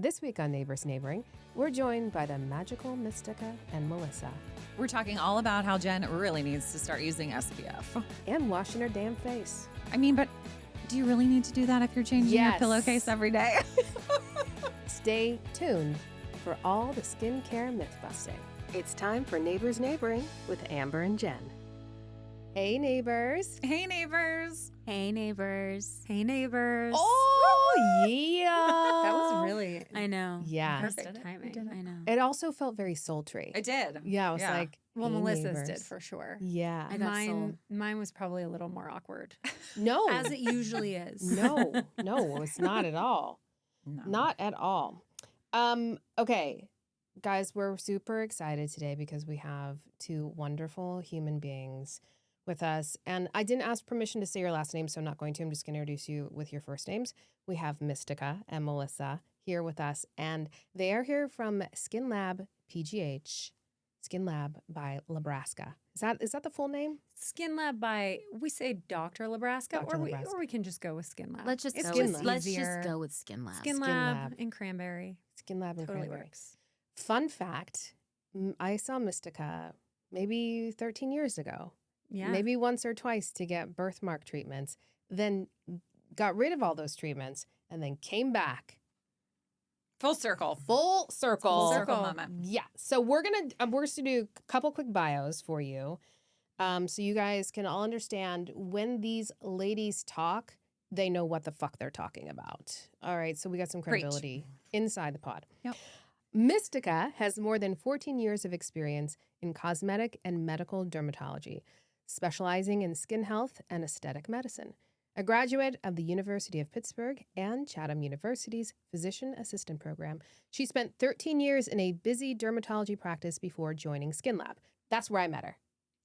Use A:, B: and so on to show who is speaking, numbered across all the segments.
A: This week on Neighbors Neighboring, we're joined by the magical Mistica and Melissa.
B: We're talking all about how Jen really needs to start using SPF.
A: And washing her damn face.
B: I mean, but do you really need to do that if you're changing your
A: Yes.
B: pillowcase every day?
A: Stay tuned for all the skincare myth busting. It's time for Neighbors Neighboring with Amber and Jen. Hey, neighbors.
B: Hey, neighbors.
C: Hey, neighbors.
D: Hey, neighbors.
A: Oh, yeah.
D: That was really
C: I know.
A: Yeah.
D: perfect timing.
C: I know.
A: It also felt very sultry.
B: I did.
A: Yeah, I was like,
D: Well,
A: hey,
D: Melissa's
A: neighbors.
D: did for sure.
A: Yeah.
C: I got soul.
D: Mine was probably a little more awkward,
A: No.
D: as it usually is.
A: No, it's not at all.
B: No.
A: Not at all. Okay, guys, we're super excited today because we have two wonderful human beings with us. And I didn't ask permission to say your last name, so I'm not going to. I'm just going to introduce you with your first names. We have Mistica and Melissa here with us, and they are here from SkinLaB PGH, SkinLaB by Nebraska. Is that the full name?
D: SkinLaB by, we say Dr. Nebraska,
A: Dr.
D: or
A: Nebraska.
D: we can just go with SkinLaB.
C: Let's just
D: It's
C: go
A: Skin
C: with
A: Lab.
C: let's
D: easier.
C: just go with SkinLaB.
D: SkinLab
A: SkinLab.
D: and Cranberry.
A: SkinLaB and
D: Totally
A: Cranberry.
D: works.
A: Fun fact, I saw Mistica maybe 13 years ago.
D: Yeah.
A: Maybe once or twice to get birthmark treatments, then got rid of all those treatments, and then came back.
B: Full circle.
A: Full circle.
B: Full circle moment.
A: Yeah. So we're going to do a couple quick bios for you so you guys can all understand when these ladies talk, they know what the fuck they're talking about. All right. So we got some
B: Preach.
A: credibility inside the pod.
B: Yep.
A: Mistica has more than 14 years of experience in cosmetic and medical dermatology, specializing in skin health and aesthetic medicine. A graduate of the University of Pittsburgh and Chatham University's Physician Assistant Program, she spent 13 years in a busy dermatology practice before joining SkinLaB. That's where I met her.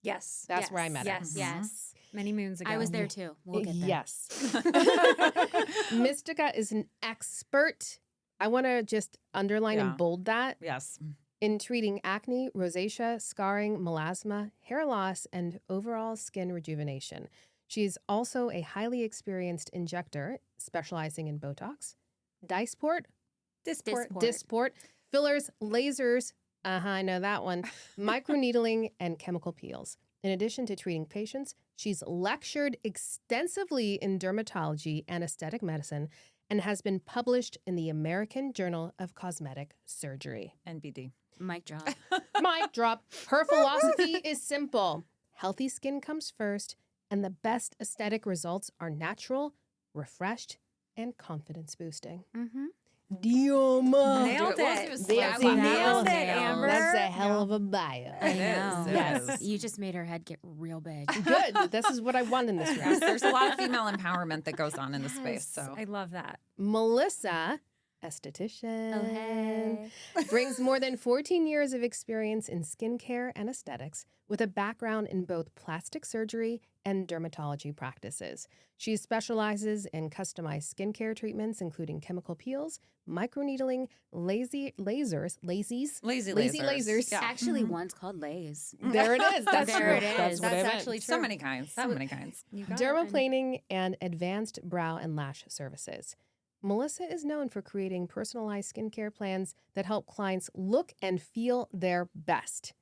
D: Yes.
A: That's where I met her.
D: Yes.
C: Yes.
D: Many moons ago.
C: I was there too. We'll get there.
A: Yes. Mistica is an expert. I want to just underline
B: Yeah.
A: and bold that.
B: Yes.
A: In treating acne, rosacea, scarring, melasma, hair loss, and overall skin rejuvenation. She's also a highly experienced injector specializing in Botox, Dysport, Dysport, fillers, lasers, I know that one, microneedling, and chemical peels. In addition to treating patients, she's lectured extensively in dermatology and aesthetic medicine and has been published in the American Journal of Cosmetic Surgery.
B: NBD.
C: Mic drop.
A: Mic drop. Her philosophy is simple. Healthy skin comes first, and the best aesthetic results are natural, refreshed, and confidence boosting.
C: Mm-hmm.
A: Dioma.
D: Nailed
B: Dude,
D: it.
B: was
A: Nailed
B: slapping.
A: it.
D: Nailed it,
C: Nailed.
D: Amber.
A: That's a hell of a bio.
C: I
B: It
C: know.
B: is. It
A: Yes.
B: is.
C: You just made her head get real big.
A: Good. This is what I want in this
B: Yes,
A: round.
B: there's a lot of female empowerment that goes on in the space.
D: Yes,
B: So
D: I love that.
A: Melissa, esthetician.
C: Oh, hey.
A: Brings more than 14 years of experience in skincare and aesthetics with a background in both plastic surgery and dermatology practices. She specializes in customized skincare treatments, including chemical peels, microneedling, lazy lasers.
B: Yeah.
C: Actually, one's called Lays.
A: There it is. That's
C: There
A: true.
C: it
A: That's
C: is.
A: what I
D: That's
A: meant.
D: actually
B: So
D: true.
B: many kinds. So
D: That was-
B: many kinds.
D: You got it.
A: Dermaplaning and advanced brow and lash services. Melissa is known for creating personalized skincare plans that help clients look and feel their best.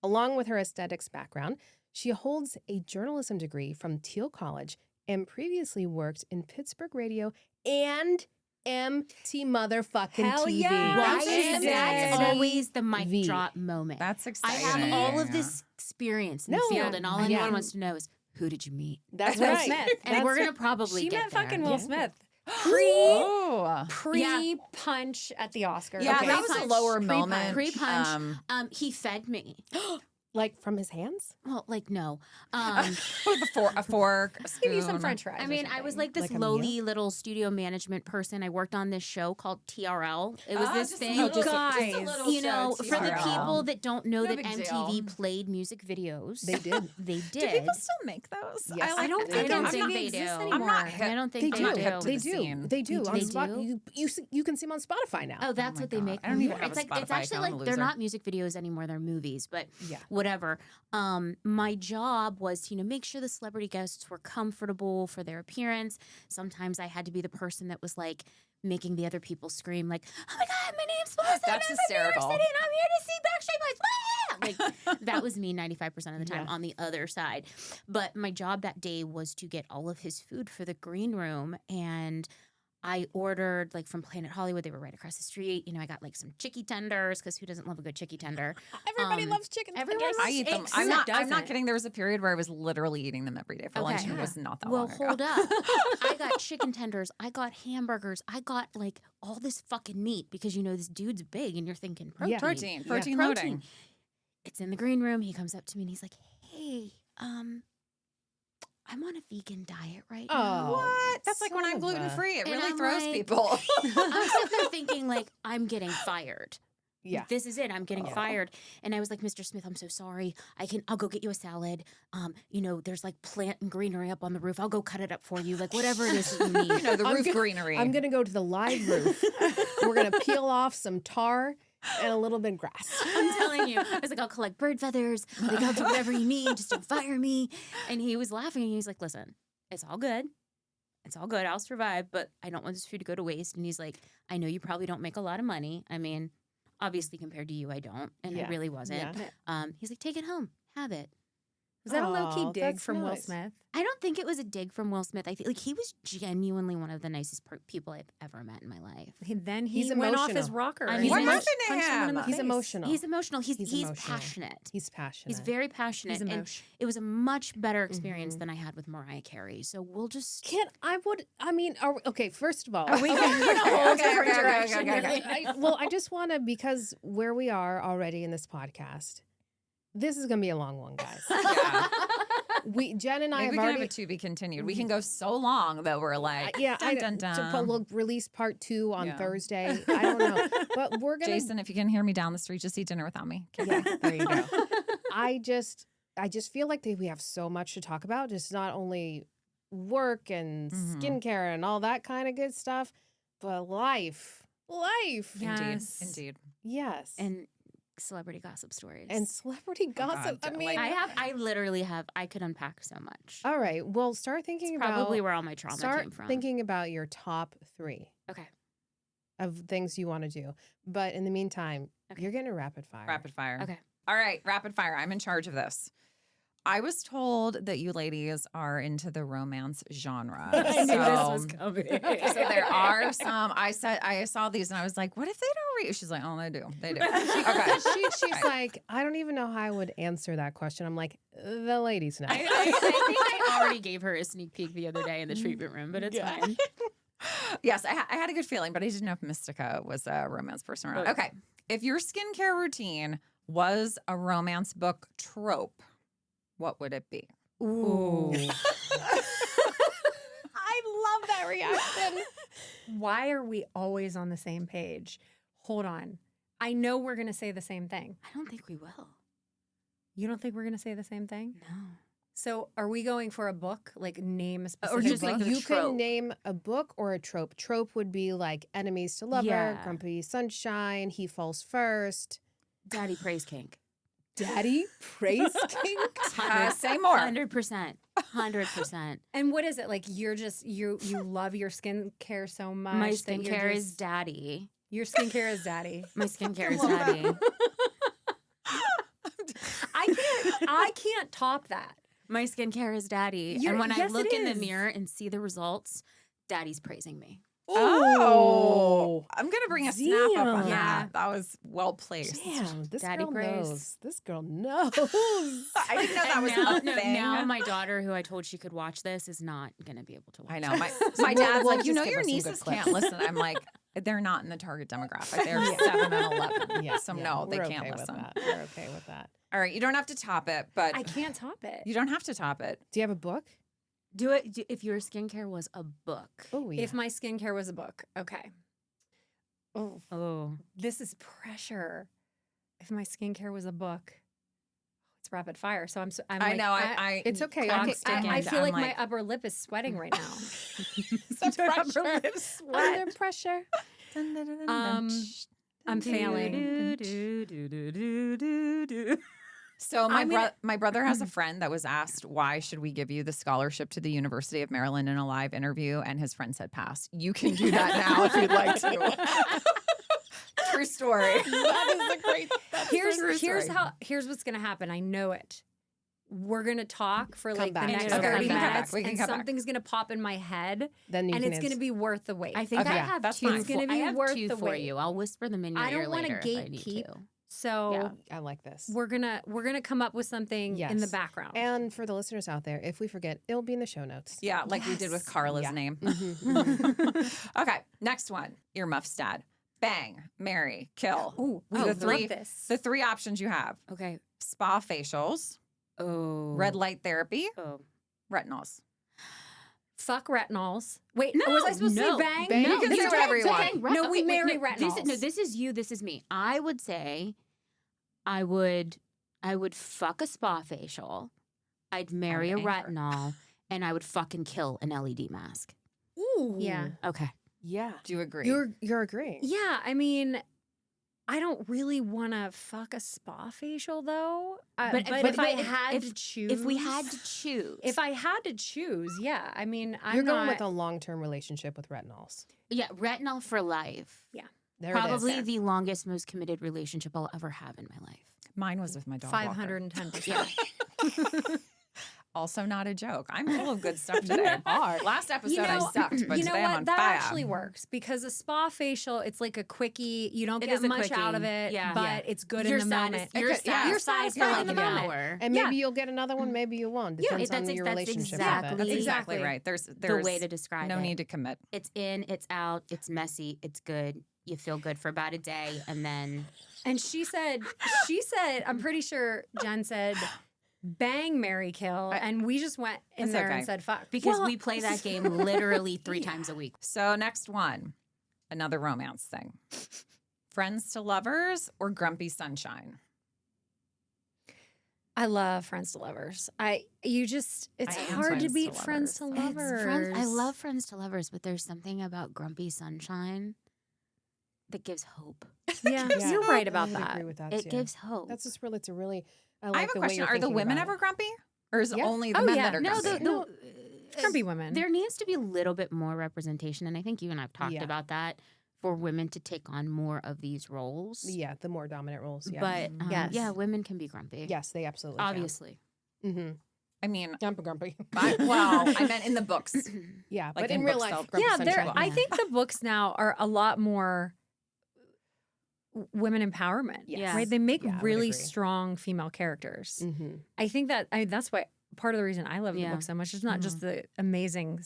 A: Along with her aesthetics background, she holds a journalism degree from Thiel College and previously worked in Pittsburgh radio and MT motherfucking
D: Hell
A: TV.
D: yeah.
C: Why
D: That's
C: is
D: it.
C: that's
D: Did.
C: always the mic
A: V.
C: drop moment?
B: That's
C: I
B: exciting.
C: have all of
B: Yeah.
C: this experience in
A: No,
C: the field, and all
A: yeah.
C: anyone wants to know is, who did you meet?
A: That's
D: Will
A: right.
D: Smith.
C: And
A: That's
C: we're
A: right.
C: going to probably
D: She
C: get
D: met
C: there.
D: fucking Will
A: Yeah.
D: Smith.
B: Oh.
D: Pre-punch at the Oscars.
B: Yeah,
A: Okay.
B: that was a
C: Pre-punch.
B: lower
D: Pre-punch.
B: moment.
C: Pre-punch. He fed me.
A: Like from his hands?
C: Well, like, no.
B: With a fork, a
D: Give you some
B: spoon.
D: French fries.
C: I
D: or
C: mean, I was
D: something.
C: like this
A: Like a
C: lowly little studio management person. I worked on this show called TRL. It was this
B: just
C: thing.
B: A little,
D: guys,
B: just a little
C: You know,
B: show,
C: for the
B: TRL.
C: people that don't know
B: No
C: that
B: big
C: MTV
B: deal.
C: played music videos,
A: They did.
C: They
B: Do
C: did.
B: people still make those?
A: Yes.
C: I don't
A: They
C: think
A: do.
C: they do.
D: exists
B: I'm
D: anymore.
B: not hip.
C: I don't
A: They
C: think
A: do.
C: they
B: not hip
C: do.
B: to
A: They
B: the
A: do.
B: scene.
A: They do. On
C: They
A: Spot,
C: do?
A: you can see them on Spotify now.
C: Oh, that's
B: my
C: what they
B: God.
C: make.
B: I don't even
C: more.
B: have
C: It's
B: a
C: like it's
B: Spotify
C: actually
B: account, I'm a
C: like they're
B: loser.
C: not music videos anymore. They're movies, but
A: Yeah.
C: whatever. My job was to make sure the celebrity guests were comfortable for their appearance. Sometimes I had to be the person that was like making the other people scream like, "Oh my God, my name's Melissa.
B: That's
C: I'm
B: hysterical.
C: from New York City, and I'm here to see Backstreet Boys." Like that was me 95% of the time
A: Yeah.
C: on the other side. But my job that day was to get all of his food for the green room, and I ordered like from Planet Hollywood. They were right across the street. You know, I got like some chicky tenders because who doesn't love a good chicky tender?
A: Everybody loves chicken.
C: Everyone
A: tenders.
B: I eat them.
C: Who
B: I'm not
D: doesn't?
B: kidding. There was a period where I was literally eating them every day for lunch, and it
C: Yeah.
B: was not that
C: Well,
B: long ago.
C: hold up. I got chicken tenders. I got hamburgers. I got like all this fucking meat because you know this dude's big and you're thinking protein.
A: Yeah.
B: Protein loading.
C: It's in the green room. He comes up to me and he's like, "Hey, I'm on a vegan diet right now."
A: Oh,
B: What? That's like when
A: son
B: I'm
A: of
B: gluten free. It
C: And
B: really
C: I'm
B: throws
C: like-
B: people.
C: I'm sitting there thinking like I'm getting fired.
A: Yeah.
C: This is it. I'm getting
A: Oh.
C: fired. And I was like, "Mr. Smith, I'm so sorry. I'll go get you a salad. You know, there's like plant and greenery up on the roof. I'll go cut it up for you. Like whatever it is that you need."
B: You know, the
A: I'm
B: roof
A: go-
B: greenery.
A: I'm gonna go to the live roof. We're gonna peel off some tar and a little bit of grass.
C: I'm telling you. I was like, "I'll collect bird feathers. Like, I'll do whatever you need. Just don't fire me." And he was laughing. And he's like, "Listen, it's all good. It's all good. I'll survive, but I don't want this food to go to waste." And he's like, "I know you probably don't make a lot of money. I mean, obviously compared to you, I don't. And
A: Yeah.
C: I really wasn't."
A: Yeah.
C: He's like, "Take it home. Have it."
D: Was that a low key
A: Aw,
D: dig
A: that's
D: from Will
A: nice.
D: Smith?
C: I don't think it was a dig from Will Smith. I think like he was genuinely one of the nicest people I've ever met in my life.
D: Then
A: He's
D: he went off his
A: emotional.
D: rocker.
C: I
D: and
C: mean,
B: what
C: he's
B: happened to
D: punched someone in the
B: him?
A: He's
D: face.
A: emotional.
C: He's emotional. He's
A: emotional.
C: passionate.
A: He's passionate.
C: He's very passionate.
D: He's
C: and
D: emotional.
C: it was a much better experience
A: Mhm.
C: than I had with Mariah Carey. So we'll just
A: Okay, first of all,
D: Are we going in a whole different direction?
A: I just want to, because where we are already in this podcast, this is going to be a long one, guys.
B: Yeah.
A: Jen and I
B: Maybe
A: have
B: we can have
A: already.
B: it to be continued. We can go so long that we're like, dun, dun, dun.
A: We'll release part 2 on
B: Yeah.
A: Thursday. I don't know, but we're gonna.
B: Jason, if you can hear me down the street, just eat dinner without me. Okay.
A: Yeah, there you go. I just feel like we have so much to talk about. Just not only work and
B: Mhm.
A: skincare and all that kind of good stuff, but life.
D: Yes.
B: Indeed.
A: Yes.
C: and celebrity gossip stories.
A: And celebrity gossip.
B: God,
A: I mean,
C: I literally have. I could unpack so much.
A: all right. Well, start thinking
C: It's
A: about
C: probably where all my trauma
A: start
C: came from.
A: thinking about your top 3
C: Okay.
A: of things you want to do. But in the meantime,
C: Okay.
A: you're getting a rapid fire.
B: Rapid fire.
C: Okay.
B: All right, rapid fire. I'm in charge of this. I was told that you ladies are into the romance genre.
C: coming.
B: So there are some. I saw these and I was like, what if they don't read? She's like, oh, they do. They do. Okay.
A: She's like, I don't even know how I would answer that question. I'm like, the ladies know.
C: I think I already gave her a sneak peek the other day in the treatment room, but it's
A: Yeah.
C: fine.
B: Yes, I had a good feeling, but I didn't know if Mistica was a romance person or not. Okay. If your skincare routine was a romance book trope, what would it be?
C: Ooh.
A: I love that reaction.
D: Why are we always on the same page? Hold on. I know we're going to say the same thing.
C: I don't think we will.
D: You don't think we're going to say the same thing?
C: No.
D: So are we going for a book? Like name a specific
C: Or just
D: book?
C: like the
A: You
C: trope.
A: can name a book or a trope. Trope would be like enemies to lover,
C: Yeah.
A: grumpy sunshine, he falls first,
C: Daddy praise kink.
A: daddy praise kink.
B: Say more.
C: 100%. 100%.
D: And what is it? Like you're just you love your skincare so much.
C: My
D: that you're
C: skincare is
D: just-
C: daddy.
D: your skincare is daddy.
C: My skincare is daddy.
D: I can't top that.
C: My skincare is daddy.
D: You're-
C: and when I
D: yes,
C: look
D: it
C: in the
D: is.
C: mirror and see the results, daddy's praising me.
B: Oh, I'm gonna bring a snap up on
A: Damn.
B: that. That was well placed.
A: Damn, this
C: Daddy
A: girl
C: praise.
A: knows. This girl knows.
B: I didn't know that was
C: now,
B: a thing.
C: now my daughter, who I told she could watch this, is not going to be able to watch
B: I know. My
A: we'll-
B: dad's
A: we'll
B: like, you
A: just
B: know,
A: give
B: your
A: her some good
B: nieces
A: clips."
B: can't listen. I'm like, they're not in the target demographic. They're 7 and 11.
A: Yeah,
B: So
A: yeah,
B: no, they
A: we're
B: can't
A: okay with
B: listen.
A: that. We're okay with that.
B: All right, you don't have to top it, but
D: I can't top it.
B: you don't have to top it.
A: Do you have a book?
C: Do it if your skincare was a book.
A: Oh, yeah.
D: If my skincare was a book, okay. Oh,
C: Oh.
D: this is pressure. If my skincare was a book, it's rapid fire. So I'm
B: I
D: like,
B: know. I
A: It's okay.
B: clock
A: Okay,
B: stand,
D: I feel
B: I'm
D: like my upper lip is sweating right now.
A: The
D: My upper
A: pressure.
D: lip sweat.
A: Under pressure.
D: I'm failing.
B: So
D: I mean-
B: my brother has a friend that was asked, why should we give you the scholarship to the University of Maryland in a live interview? And his friend said, pass. You can do that now if you'd like to. True story.
A: That is a great.
D: Here's what's gonna happen. I know it. We're gonna talk for
A: Come
D: like
A: back.
D: the next
A: Okay.
D: 30
B: We can come back.
D: minutes,
B: We can
D: and
B: come back.
D: something's gonna pop in my head,
A: Then you
D: and
A: can
D: it's gonna
A: answer.
D: be worth the wait.
C: I think
B: Okay,
C: I
B: yeah,
C: have
B: that's
C: two.
B: fine.
D: It's gonna be
C: I have
D: worth
C: two
D: the
C: for
D: wait.
C: you. I'll whisper them in your
D: I
C: ear
D: don't wanna
C: later if I need
D: gatekeep.
C: to.
D: So
C: Yeah.
A: I like this.
D: we're gonna come up with something in the
A: Yes.
D: background.
A: And for the listeners out there, if we forget, it'll be in the show notes.
B: Yeah, like we did with Carla's
A: Yeah.
B: name.
A: Mhm,
B: Okay, next one. Earmuffs dad. Bang, marry, kill.
D: Ooh, we
B: the
D: love
B: three
D: this.
B: the three options you have:
C: Okay.
B: spa facials,
C: Oh.
B: red light therapy,
C: Oh.
B: retinols.
D: Fuck retinols. Wait,
C: No,
D: was I supposed
C: no.
D: to say bang?
A: Bang.
B: You can
C: this
B: say
C: is
B: whatever you
C: bang,
B: want.
D: No, we marry
C: This
D: retinols.
C: this is you. This is me. I would say, I would fuck a spa facial. I'd marry a
B: anger.
C: retinol, and I would fucking kill an LED mask.
A: Ooh.
D: Yeah.
C: Okay.
A: Yeah.
B: Do you agree?
A: You're agreeing.
D: Yeah, I mean, I don't really want to fuck a spa facial though. But if I had to choose,
C: If we had to choose,
D: if I had to choose, yeah. I mean, I'm
A: You're going
D: not,
A: with a long-term relationship with retinols.
C: yeah, retinol for life.
A: There
C: Probably
A: it is.
C: the longest, most committed relationship I'll ever have in my life.
B: Mine was with my dog. Walker.
D: 510%.
B: Also not a joke. I'm full of good stuff today. Last episode I sucked, but
D: you know
B: today
D: what?
B: I'm on
D: That
B: fire.
D: actually works because a spa facial, it's like a quickie. You don't
C: It
D: get
C: is a
D: much out of
C: quickie.
D: it,
C: Yeah.
D: but
C: Yeah.
D: it's good
C: You're
D: in the moment.
C: You're
B: It could- yeah.
D: You're
C: satisfied
D: satisfied
C: for
D: in the
C: like an
D: moment.
C: hour.
A: And
D: Yeah.
A: maybe you'll get another one, maybe you won't. Depends on your
C: that's
A: relationship with
C: exactly-
A: it.
B: That's exactly
D: Exactly.
B: right. There's
C: The way to describe
B: no
C: it.
B: need to commit.
C: It's in, it's out, it's messy, it's good. You feel good for about a day, and then
D: And she said, I'm pretty sure Jen said, bang, marry, kill. And we just went in
B: That's
D: there
B: okay.
D: and said, fuck.
C: because
D: Well,
C: we play that game literally 3 times a week.
B: So next one, another romance thing. Friends to lovers or grumpy sunshine?
D: I love Friends to Lovers. It's
B: I am
D: hard to
B: Friends to
D: beat Friends to
B: Lovers.
D: Lovers.
C: I love Friends to Lovers, but there's something about Grumpy Sunshine that gives hope.
D: Yeah,
A: Yeah,
D: you're right
A: I
D: about
A: would
D: that.
A: agree with that
C: It
A: too.
C: gives hope.
A: That's just really, it's a really. I
B: I
A: like
B: have a
A: the way
B: question.
A: you're
B: Are the
A: thinking
B: women
A: about
B: ever
A: it.
B: grumpy? Or is it
A: Yeah.
B: only the
D: Oh,
B: men
D: yeah.
B: that are
C: no,
B: grumpy?
D: Grumpy women.
C: There needs to be a little bit more representation, and I think you and I've talked
A: Yeah.
C: about that, for women to take on more of these roles.
A: Yeah, the more dominant roles. Yeah.
C: But
D: Yes.
C: yeah, women can be grumpy.
A: yes, they absolutely.
C: Obviously.
A: Mm-hmm.
B: I mean,
A: I'm grumpy.
B: I meant in the books.
A: Yeah,
B: Like
A: but
B: in
A: in real
B: books,
A: life,
B: they'll-
A: grumpy
D: Yeah,
A: sunshine.
D: I
C: Yeah.
D: think the books now are a lot more women empowerment.
C: Yes.
D: Right? They make
A: Yeah, I would
D: really
A: agree.
D: strong female characters.
A: Mm-hmm.
D: I think that's why part of the reason I love the
C: Yeah.
D: book so much. It's not just the amazing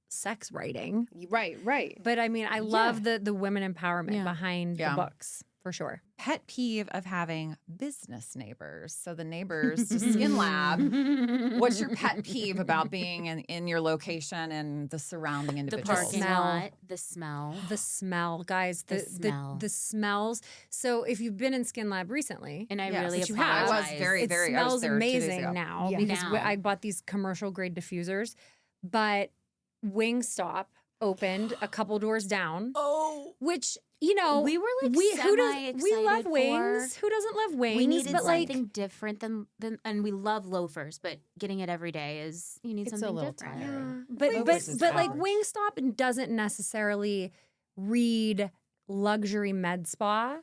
D: sex writing,
A: Right.
D: but I mean, I love the women empowerment
C: Yeah.
D: behind
B: Yeah.
D: the books for sure.
B: Pet peeve of having business neighbors. So the neighbors to SkinLaB. What's your pet peeve about being in your location and the surrounding
C: The
B: individuals?
C: parking
D: Smell.
C: lot, the smell.
D: The smell, guys.
C: The smell.
D: The smells. So if you've been in SkinLaB recently,
C: And I
B: Yes,
C: really
D: which you have.
C: apologize.
B: I was very,
D: it
B: I was
D: smells
B: there 2 days
D: amazing
B: ago.
D: now
A: Yeah.
D: because
C: Now.
D: I bought these commercial grade diffusers, but Wingstop opened a couple doors down,
B: Oh,
D: which
C: we were like
D: we love
C: semi-excited
D: wings. Who doesn't love wings?
C: We needed
D: but like
C: something different than, and we love loafers, but getting it every day is, you need
A: It's a
C: something
A: little
C: different.
A: tiring.
D: but
A: Loafers is
D: like
A: average.
D: Wingstop doesn't necessarily read luxury med spa.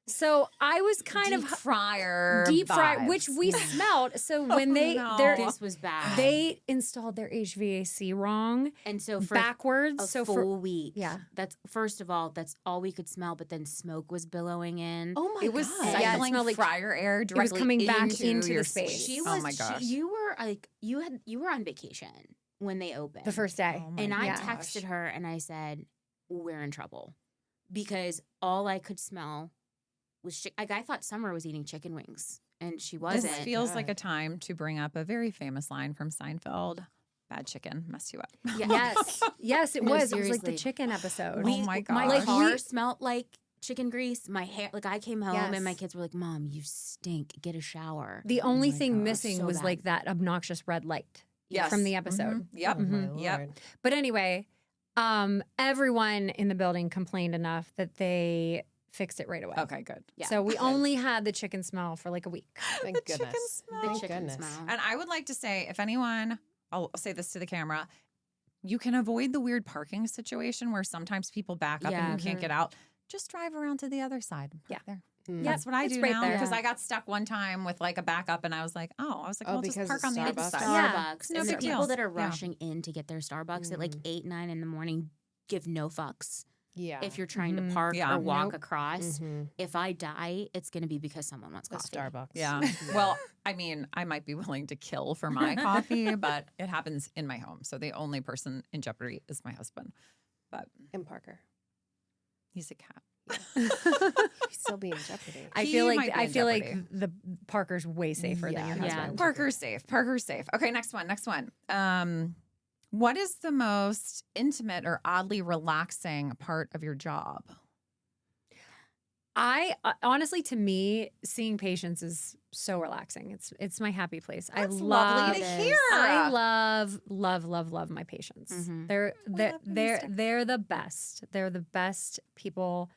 D: So I was kind
B: deep fryer,
D: deep fry,
B: vibes.
D: which we smelled. So when
B: no.
C: This was bad.
D: they installed their HVAC wrong
C: and so for
D: backwards.
C: a
D: So
C: full
D: for
C: week,
D: yeah.
C: that's first of all, that's all we could smell. But then smoke was billowing in.
A: Oh my
B: it was
A: god.
D: Yeah, it
B: cycling
D: smelled like
B: fryer air directly
D: coming back
B: into
D: into
B: your
D: the space.
C: She
B: oh
C: was.
B: my gosh.
C: you were like you were on vacation when they opened
D: the first day.
B: Oh my
C: and I
D: gosh.
C: texted her and I said, "We're in trouble," because all I could smell was like I thought Summer was eating chicken wings, and she wasn't.
B: This feels like a time to bring up a very famous line from Seinfeld. Bad chicken mess you up.
C: Yeah.
D: Yes, it
C: No,
D: was. It was like the
C: seriously.
D: chicken episode.
B: Oh my
C: My
B: gosh.
C: car smelled like chicken grease. My hair, like I came home and my
D: Yes.
C: kids were like, "Mom, you stink. Get a shower."
D: The only
B: my
D: thing
B: gosh.
D: missing
C: So
D: was
C: bad.
D: like that obnoxious red light
B: Yes.
D: from the episode.
B: Yep.
A: Oh my
B: Yep.
A: lord.
D: But anyway, everyone in the building complained enough that they fixed it right away.
B: Okay, good.
C: Yeah.
D: So we only had the chicken smell for like a week.
A: Thank
B: The chicken
A: goodness.
B: smell.
C: The
A: Thank
C: chicken
A: goodness.
C: smell.
B: And I would like to say, if anyone, I'll say this to the camera, you can avoid the weird parking situation where sometimes people back up
C: Yeah.
B: and you can't get out. Just drive around to the other side and park there.
A: Mm.
B: That's what I
D: it's
B: do
D: right
B: now
D: there.
B: because
C: Yeah.
B: I got stuck one time with like a backup and I was like,
A: Oh,
B: well, just
A: because
B: park
A: it's
B: on the other
A: Starbucks?
B: side.
D: Yeah.
C: Starbucks.
B: No
C: And the
B: big
C: people
B: deal.
C: that are
B: Yeah.
C: rushing in to get their Starbucks at like 8, 9 in the morning give no fucks.
A: Yeah.
C: If you're trying
D: Mhm.
C: to park
B: Yeah.
C: or walk
D: Nope.
C: across,
A: Mhm.
C: if I die, it's going to be because someone wants
A: The
C: coffee.
A: Starbucks.
B: Yeah. Well, I mean, I might be willing to kill for my coffee, but it happens in my home. So the only person in jeopardy is my husband. But
A: And Parker.
B: he's a cat.
A: He's still being jeopardy.
D: I
B: He
D: feel like
B: might be in jeopardy.
D: the Parker's way safer than your
A: Yeah.
D: husband.
B: Parker's safe. Parker's safe. Okay, next one. What is the most intimate or oddly relaxing part of your job?
D: I honestly, to me, seeing patients is so relaxing. It's my happy place.
B: That's
D: I love
B: lovely to
C: it.
B: hear.
D: I love my patients.
C: Mhm.
D: They're
B: love you, Mistica.
D: they're the best. They're the best people.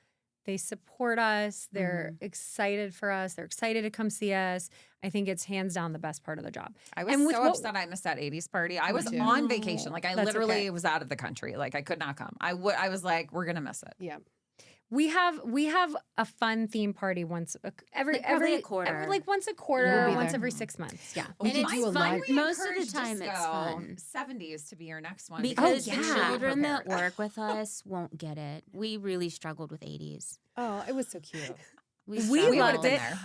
D: They support us. They're excited for us. They're excited to come see us. I think it's hands down the best part of the job.
B: I was
D: And with
B: so
D: what-
B: upset I missed that 80s party. I was
A: too.
B: on vacation. Like I
D: That's
B: literally
D: okay.
B: was out of the country. Like I could not come. I was like, we're gonna miss it.
A: Yeah.
D: We have a fun theme party once every
C: Like probably
D: every
C: a quarter.
D: like once a
A: You'll
D: quarter,
A: be
D: once
A: there.
D: every 6 months. Yeah.
A: We
C: And
A: could
C: it's
A: do a
C: fun.
A: live.
C: Most of the
B: Encourage
C: time
B: just
C: it's
B: go
C: fun.
B: 70s to be your next one.
C: Because
D: yeah.
C: the
D: Be
C: children that
B: prepared.
C: work with us won't get it. We really struggled with 80s.
A: Oh, it was so cute.
D: We
B: would've
D: loved
B: been
D: it.
B: there.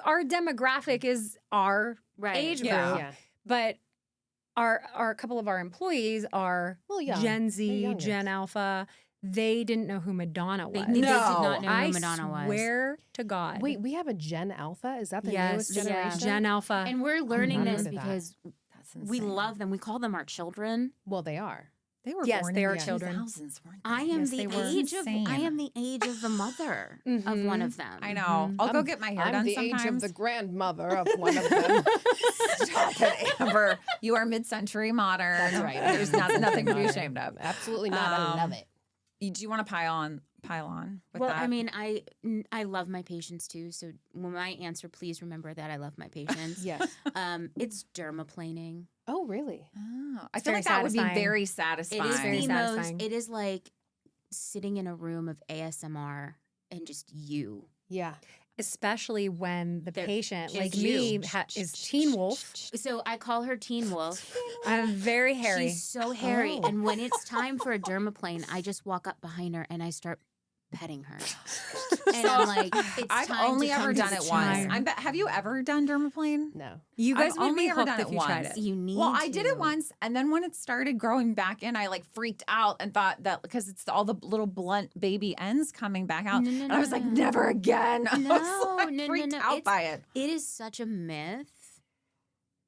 D: Our demographic is our
C: Right.
D: age group,
B: Yeah.
A: Yeah.
D: but our couple of our employees are
A: Well, young.
D: Gen
A: They're
D: Z,
A: youngins.
D: Gen Alpha. They didn't know who Madonna was.
C: They did
B: No.
C: not know
D: I
C: who Madonna was.
D: swear to God.
A: Wait, we have a Gen Alpha? Is that the
D: yes,
A: newest generation?
D: Gen Alpha.
C: And we're learning
A: not
C: this
A: into that.
C: because
B: That's
C: we
B: insane.
C: love them. We call them our children.
A: Well, they are.
B: They were
D: Yes,
B: born
D: they
B: in
D: are
B: the
D: children.
B: 2000s, weren't they?
C: I am
D: Yes,
C: the
D: they were.
C: age of
B: Insane.
C: I am the age of the mother of
D: Mhm.
C: one of them.
B: I know. I'll go
A: I'm-
B: get my hair
A: I'm
B: done
A: the
B: sometimes.
A: age of the grandmother of one of them.
B: Stop it, Amber. You are mid-century modern.
A: That's right.
B: There's nothing to be
A: Modern.
B: ashamed of.
A: Absolutely not. I love it.
B: Do you want to pile on with
C: Well,
B: that?
C: I mean, I love my patients too. So when my answer, please remember that I love my patients.
A: Yes.
C: It's dermaplaning.
A: Oh, really?
B: Oh, I feel
D: very
B: like that would be
D: satisfying.
B: very
C: It
B: satisfying.
C: is
D: very
C: the
D: satisfying.
C: most. It is like sitting in a room of ASMR and just you.
A: Yeah.
D: Especially when the
C: They're
D: patient, like
C: just
D: me,
C: you.
D: is Teen Wolf.
C: So I call her Teen Wolf.
D: I'm very hairy.
C: She's so hairy,
A: Oh.
C: and when it's time for a dermaplane, I just walk up behind her and I start petting her. And I'm like, it's
B: I've
C: time
B: only
C: to come
B: ever
C: to
B: done
C: the
B: it once.
C: chair.
B: Have you ever done dermaplane?
A: No.
D: You guys
B: I've
D: would
B: only
D: be
B: ever
D: hooked
B: done
D: if
B: it
D: you tried
B: once.
D: it.
C: You need
B: Well, I did
C: to.
B: it once, and then when it started growing back in, I like freaked out and thought that because it's all the little blunt baby ends coming back out,
C: No, no,
B: and I was like,
C: no.
B: never again. I
C: No,
B: was like,
C: no, no,
B: freaked
C: no.
B: out
C: It's-
B: by it.
C: It is such a myth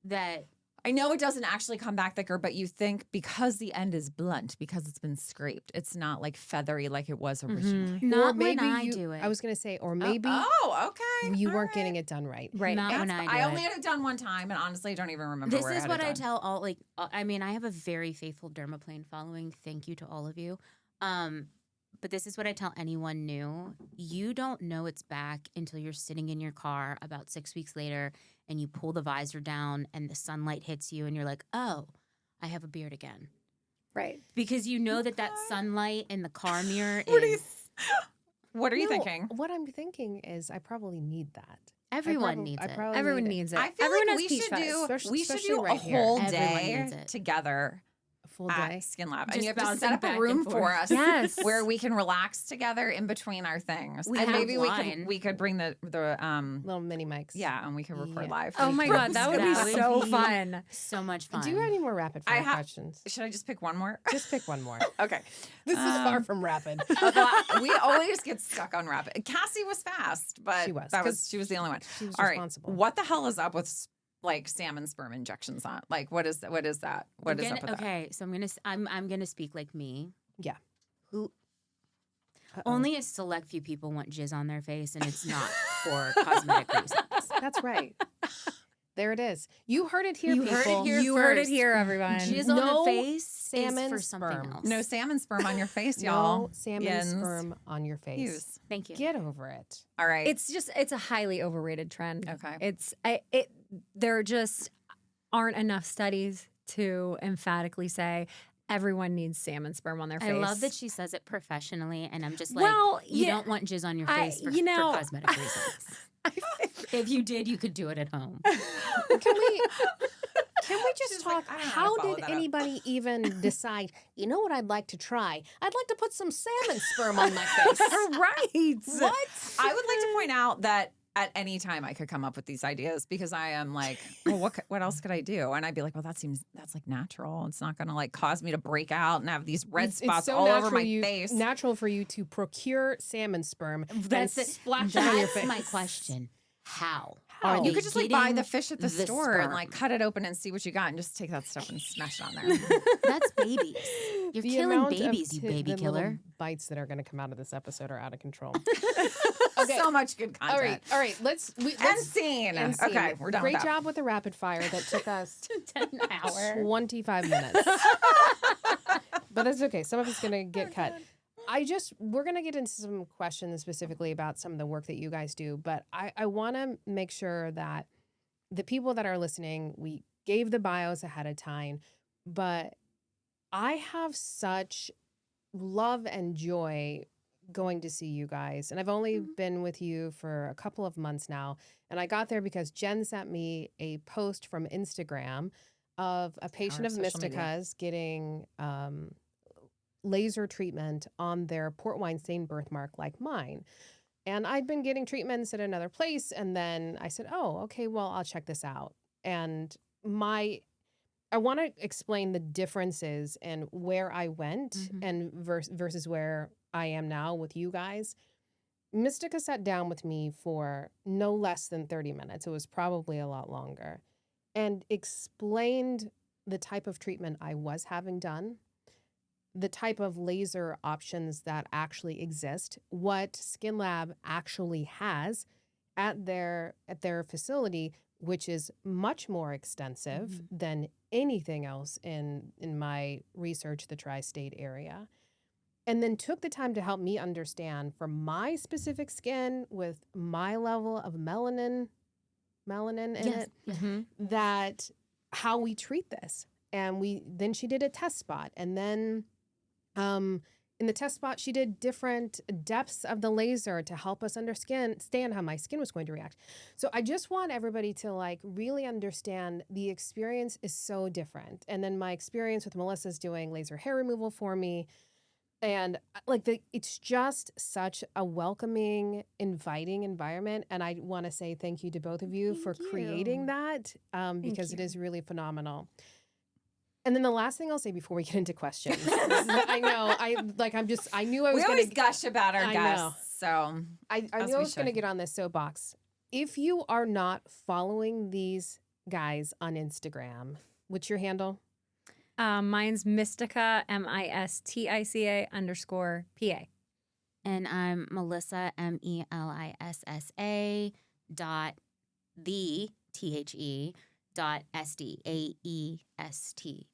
C: that
B: I know it doesn't actually come back thicker, but you think because the end is blunt, because it's been scraped, it's not like feathery like it was originally.
A: Or
C: not
A: maybe
C: when I
A: you,
C: do it.
A: I was going to say, or maybe
B: Oh, okay.
A: you
B: all
A: weren't
B: right.
A: getting it done right.
D: Right.
C: Not when
B: That's-
C: I do
B: only
C: it.
B: had it done one time, and honestly, I don't even remember
C: This
B: where
C: is
B: I had
C: what
B: it
C: I
B: done.
C: tell all I mean, I have a very faithful dermaplane following. Thank you to all of you. But this is what I tell anyone new. You don't know it's back until you're sitting in your car about 6 weeks later and you pull the visor down and the sunlight hits you and you're like, "Oh, I have a beard again."
D: Right.
C: Because you know that sunlight in the car mirror
B: What are you-
C: is
B: What are you
A: No,
B: thinking?
A: What I'm thinking is I probably need that.
C: everyone needs
A: I
C: it.
A: probably
D: Everyone
A: need it.
D: needs it.
B: I feel
D: Everyone
B: like
D: has
B: we
D: peach
B: should
D: fuzz.
B: do
A: Especially
B: a
A: right here.
B: whole
C: Everyone
B: day
C: needs it.
B: together
A: A full
B: at
A: day.
B: SkinLaB, and
C: Just
B: you have to
C: bouncing
B: set up
C: back
B: a room
C: and
B: for
C: forth.
B: us,
D: Yes.
B: where we can relax together in between our things,
C: We
B: and
C: have
B: maybe
C: wine.
B: we could bring the
A: Little mini mics.
B: yeah, and we could record
A: Yeah.
B: live.
D: Oh my God, that would be
C: That would
D: so
C: be-
D: fun.
C: So much fun.
A: Do you have any more rapid fire
B: I have-
A: questions?
B: Should I just pick one more?
A: Just pick one more.
B: Okay.
A: This is far from rapid.
B: Although we always get stuck on rapid. Cassie was fast, but
A: She was,
B: that
A: 'cause
B: she was the only one.
A: She was
B: All right.
A: responsible.
B: What the hell is up with like salmon sperm injections on? Like what is that? What is that? What is up with that?
C: Okay, so I'm gonna speak like me.
A: Yeah.
C: Who
A: Uh-oh.
C: only a select few people want jizz on their face, and it's not for cosmetic reasons.
A: That's right. There it is. You heard it here,
C: You
A: people.
C: heard it here
D: You heard it
C: first.
D: here, everyone.
C: Jizz
A: No
C: on the face
A: salmon
C: is for something
A: sperm.
C: else.
B: No salmon sperm on your face, y'all.
A: No salmon
B: Yins.
A: sperm on your face.
B: Use.
C: Thank you.
A: Get over it.
B: All right.
D: It's a highly overrated trend.
B: Okay.
D: There just aren't enough studies to emphatically say everyone needs salmon sperm on their face.
C: I love that she says it professionally, and I'm just like,
D: Well,
C: you
D: yeah,
C: don't want jizz on your
D: I-
C: face for
D: you know-
C: cosmetic reasons. If you did, you could do it at home.
A: Can we just
B: She's like,
A: talk?
B: I don't know how to
A: How
B: follow
A: did
B: that up.
A: anybody even decide, you know what I'd like to try? I'd like to put some salmon sperm on my face.
D: right.
A: What?
B: I would like to point out that at any time I could come up with these ideas because I am like, well, what else could I do? And I'd be like, well, that's like natural. It's not going to like cause me to break out and have these red spots
A: so
B: all over
A: natural
B: my face.
A: Natural for you to procure salmon sperm
C: That's
A: and
C: it.
A: splash it on your
C: That's
A: face.
C: my question. How?
A: How?
C: Are
B: You
C: they
B: could just like buy the
C: getting
B: fish at the
C: the
B: store and
C: sperm?
B: like cut it open and see what you got and just take that stuff and smash it on there.
C: That's babies. You're
A: The
C: killing
A: amount of
C: babies, you
A: the
C: baby
A: little
C: killer.
A: bites that are going to come out of this episode are out of control.
B: So much good content.
A: All right. Let's
B: And scene.
A: end scene.
B: Okay, we're done
A: Great
B: with that.
A: job with the rapid fire that took us
C: 10 hour.
A: 25 minutes. But that's okay. Some of it's going to get cut. We're going to get into some questions specifically about some of the work that you guys do, but I want to make sure that the people that are listening, we gave the bios ahead of time, but I have such love and joy going to see you guys. And I've only been with you for a couple of months now. And I got there because Jen sent me a post from Instagram of a patient of
B: of social media.
A: Mistica's getting laser treatment on their port wine stain birthmark like mine. And I'd been getting treatments at another place. And then I said, oh, okay, well, I'll check this out. And I want to explain the differences and where I went and versus where I am now with you guys. Mistica sat down with me for no less than 30 minutes. It was probably a lot longer. And explained the type of treatment I was having done, the type of laser options that actually exist, what SkinLaB actually has at their facility, which is much more extensive than anything else in my research, the tri-state area. And then took the time to help me understand for my specific skin with my level of melanin in it, that how we treat this. And then she did a test spot. And then in the test spot, she did different depths of the laser to help us understand how my skin was going to react. So I just want everybody to like really understand the experience is so different. And then my experience with Melissa's doing laser hair removal for me. And it's just such a welcoming, inviting environment. And I want to say thank you to both of you for creating that because it is really phenomenal. And then the last thing I'll say before we get into questions, I know, I knew I was
B: We
A: going
B: always
A: to
B: gush about our
A: I know.
B: guests. So
A: I knew I was going to get on this soapbox. If you are not following these guys on Instagram, what's your handle?
D: Mine's Mistica, MISTICA _PA.
C: And I'm Melissa, MELISSA .THE.SDAESTI.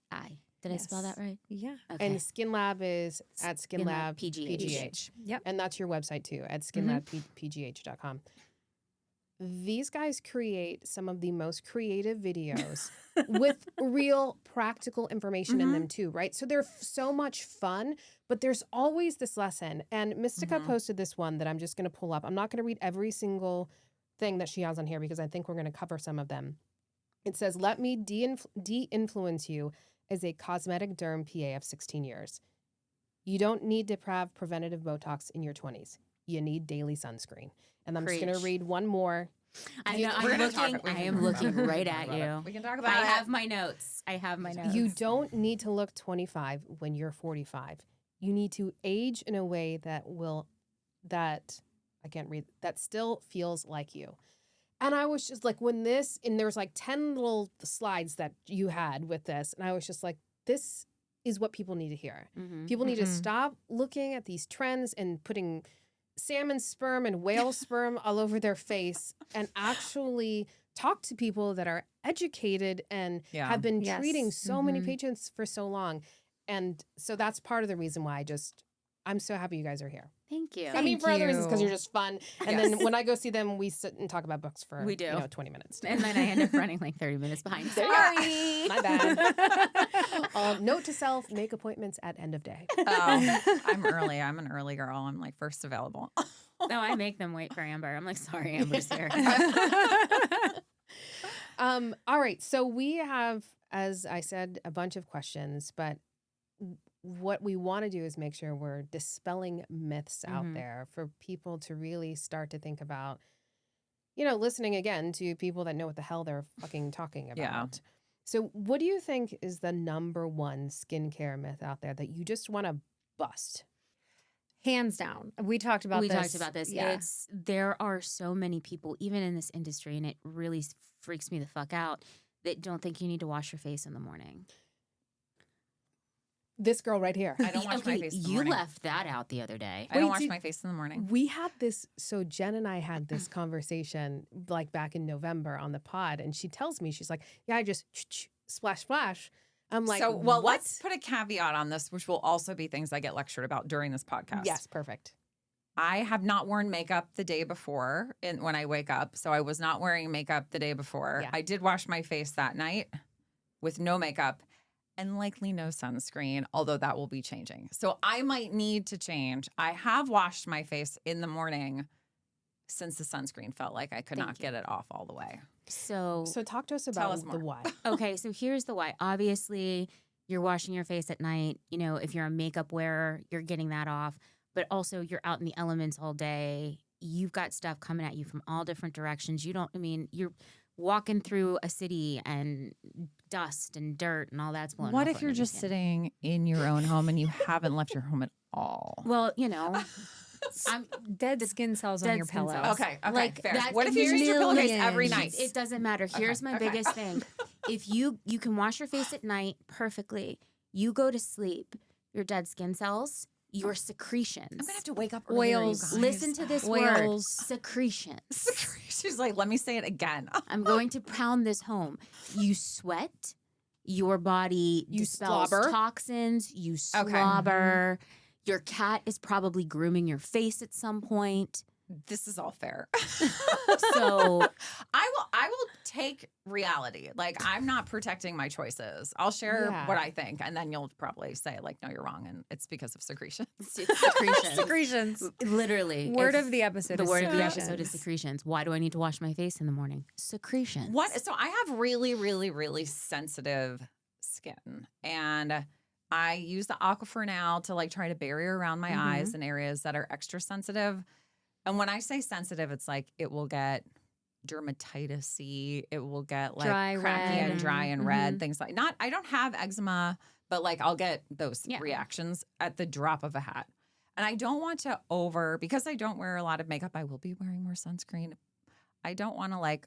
C: Did I spell that right?
D: Yeah.
C: Okay.
A: And SkinLaB is at SkinLaB
C: PGH.
A: PGH.
D: Yep.
A: And that's your website too, at skinlabpgh.com. These guys create some of the most creative videos with real practical information in them too, right? So they're so much fun, but there's always this lesson. And Mistica posted this one that I'm just going to pull up. I'm not going to read every single thing that she has on here because I think we're going to cover some of them. It says, let me de-influence you as a cosmetic derm PA of 16 years. You don't need to have preventative Botox in your 20s. You need daily sunscreen. And I'm just going to
C: Preach.
A: read one more.
C: I know.
B: We're
C: I'm
B: gonna talk-
C: looking.
B: we
C: I
B: can
C: am
B: talk
C: looking
B: about it.
C: right
B: We can
C: at
B: talk about
C: you.
B: it. We can talk
C: I
B: about it.
C: have my notes.
A: You don't need to look 25 when you're 45. You need to age in a way that still feels like you. And I was just like, and there's like 10 little slides that you had with this. And I was just like, this is what people need to hear. People need to stop looking at these trends and putting salmon sperm and whale sperm all over their face and actually talk to people that are educated and
B: Yeah.
A: have been
D: Yes.
A: treating so many
D: Mhm.
A: patients for so long. And so that's part of the reason why I'm so happy you guys are here.
C: Thank you.
A: I mean,
D: Thank
A: for other reasons, because
D: you.
A: you're just fun. And
B: Yes.
A: then when I go see them, we sit and talk about books for
C: We do.
A: 20 minutes.
C: And then I end up running like 30 minutes behind.
A: There you
C: Sorry.
A: go. My bad. Note to self: make appointments at end of day.
B: Oh, I'm early. I'm an early girl. I'm like first available.
C: No, I make them wait for Amber. I'm like, sorry, Amber's here.
A: All right. So we have, as I said, a bunch of questions, but what we want to do is make sure we're dispelling myths out
C: Mhm.
A: there for people to really start to think about, you know, listening again to people that know what the hell they're fucking talking about.
B: Yeah.
A: So what do you think is the number one skincare myth out there that you just want to bust?
D: Hands down. We talked about
C: We
D: this.
C: talked about this.
D: Yeah.
C: There are so many people, even in this industry, and it really freaks me the fuck out, that don't think you need to wash your face in the morning.
A: This girl right here.
B: I don't wash my face in the
C: you
B: morning.
C: left that out the other day.
B: I don't
A: Wait,
B: wash
A: did-
B: my face in the morning.
A: We had this, so Jen and I had this conversation like back in November on the pod, and she tells me, she's like, yeah, I just splash, splash. I'm like,
B: So, well,
A: what?
B: let's put a caveat on this, which will also be things I get lectured about during this podcast.
A: Yes, perfect.
B: I have not worn makeup the day before when I wake up. So I was not wearing makeup the day before.
A: Yeah.
B: I did wash my face that night with no makeup and likely no sunscreen, although that will be changing. So I might need to change. I have washed my face in the morning since the sunscreen felt like I could
C: Thank
B: not
C: you.
B: get it off all the way.
C: So
A: talk to us
B: Tell
A: about
B: us
A: the
B: more.
A: why.
C: okay, so here's the why. Obviously, you're washing your face at night. You know, if you're a makeup wearer, you're getting that off. But also, you're out in the elements all day. You've got stuff coming at you from all different directions. You're walking through a city and dust and dirt and all that's blowing
B: What
C: off
B: if you're
C: onto your
B: just
C: skin.
B: sitting in your own home and you haven't left your home at all?
C: Well, you know, I'm
D: Dead skin cells on
C: dead
D: your
C: skin
D: pillow.
C: cells.
B: Okay,
C: Like,
B: fair.
C: that's-
B: What if you use your pillowcase every night?
C: It doesn't matter. Here's my
B: okay.
C: biggest thing. If you can wash your face at night perfectly, you go to sleep, your dead skin cells, your secretions.
B: I'm gonna have to wake up earlier, you
D: Oils.
B: guys.
C: Listen to this word.
D: Oils.
C: Secretions.
B: She's like, let me say it again.
C: I'm going to pound this home. You sweat. Your body
A: You
C: dispels
A: slobber.
C: toxins. You
B: Okay.
C: slobber. Your cat is probably grooming your face at some point.
B: This is all fair.
C: So
B: I will take reality. Like, I'm not protecting my choices. I'll share
A: Yeah.
B: what I think, and then you'll probably say, like, no, you're wrong, and it's because of secretion.
C: it's secretions.
D: Secretions.
C: Literally.
D: Word
C: if
D: of the episode
C: the
D: is
C: word of the
D: secretions.
C: episode is secretions. Why do I need to wash my face in the morning? Secretions.
B: What? So I have really, really, really sensitive skin, and I use the Aquifer now to like try to barrier around my eyes in areas that are extra sensitive. And when I say sensitive, it's like it will get dermatitis-y, it will get like
D: Dry,
B: cracky
D: red.
B: and dry and red, things like not. I don't have eczema, but like I'll get those
C: Yeah.
B: reactions at the drop of a hat. And I don't want to because I don't wear a lot of makeup. I will be wearing more sunscreen. I don't want to like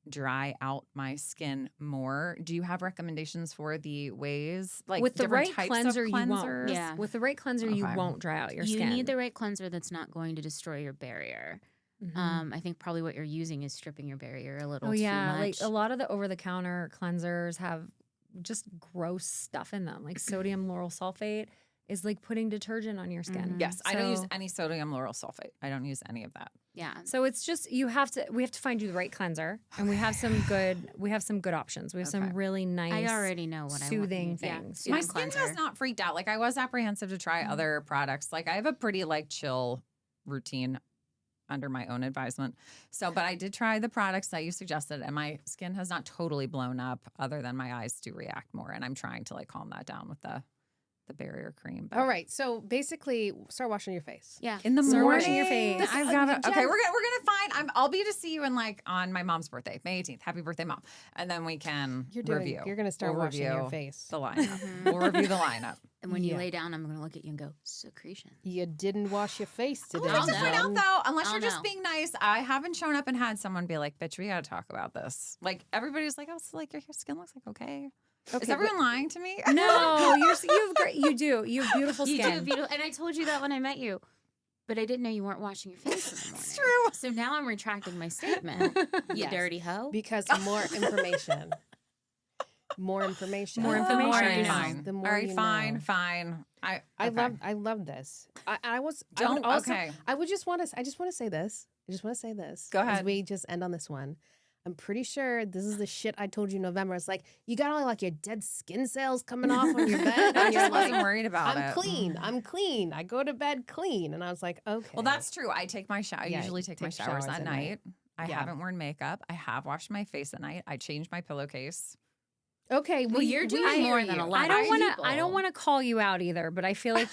B: dry out my skin more. Do you have recommendations for the ways, like
D: With the
B: different
D: right
B: types
D: cleanser,
B: of
D: you won't.
B: cleansers?
C: Yeah.
D: With the right cleanser, you
B: Okay.
D: won't dry out your
C: you
D: skin.
C: need the right cleanser that's not going to destroy your barrier.
D: Mhm.
C: I think probably what you're using is stripping your barrier a little
D: Oh yeah,
C: too
D: like
C: much.
D: a lot of the over-the-counter cleansers have just gross stuff in them. Like sodium lauryl sulfate is like putting detergent on your skin.
B: Yes, I don't use
D: So-
B: any sodium lauryl sulfate. I don't use any of that.
C: yeah.
D: So it's just we have to find you the right cleanser, and we have some good options. We have some
B: Okay.
D: really nice,
C: I already know what
D: soothing
C: I want.
D: things.
C: Yeah.
B: My
C: Soothing
B: skin has
C: cleanser.
B: not freaked out. Like I was apprehensive to try other products. Like I have a pretty like chill routine under my own advisement. So, but I did try the products that you suggested, and my skin has not totally blown up. Other than my eyes do react more, and I'm trying to like calm that down with the barrier cream. But
A: All right. So basically, start washing your face.
C: Yeah.
B: in the
D: Start
B: morning,
D: washing your face.
B: I've got to. Okay, we're gonna find. I'll be to see you in like on my mom's birthday, May 18th. Happy birthday, mom! And then we can review.
A: You're going to start
B: We'll
A: washing your
B: review
A: face.
B: the lineup.
C: Mhm.
B: We'll review the lineup.
C: And when you
A: Yeah.
C: lay down, I'm going to look at you and go, secretion.
A: You didn't wash your face
B: I
A: today.
B: would like to
C: I'll
B: point
C: know.
B: out though, unless
C: I'll
B: you're just
C: know.
B: being nice, I haven't shown up and had someone be like, "Bitch, we got to talk about this." Like everybody's like, "Oh, so like your skin looks like okay." Is everyone lying to me?
D: No, you have great. You do. You have beautiful
C: You
D: skin.
C: do beautiful. And I told you that when I met you. But I didn't know you weren't washing your face in the morning.
B: It's true.
C: So now I'm retracting my statement. You
A: Yes.
C: dirty hoe.
A: Because more information. More information.
D: More
A: The
D: information.
A: more
B: All
A: you
B: right,
A: know,
B: fine.
A: the
B: All
A: more
B: right,
A: you
B: fine,
A: know.
B: fine.
A: I
B: okay.
A: love this. I would
B: Don't.
A: also,
B: Okay.
A: I just want to say this. I just want to say this.
B: Go ahead.
A: As we just end on this one. I'm pretty sure this is the shit I told you in November. It's like, you got all like your dead skin cells coming off on your bed.
B: I
A: And you're
B: just
A: like,
B: wasn't worried about
A: I'm
B: it.
A: clean. I'm clean. I go to bed clean. And I was like, okay.
B: Well, that's true. I take my shower. I
A: Yeah,
B: usually
A: you
B: take my
A: take
B: showers
A: showers
B: at
A: at
B: night.
A: night.
B: I
A: Yeah.
B: haven't worn makeup. I have washed my face at night. I changed my pillowcase.
A: okay.
C: Well, you're doing more than a lot.
D: I don't want to call you out either, but I feel like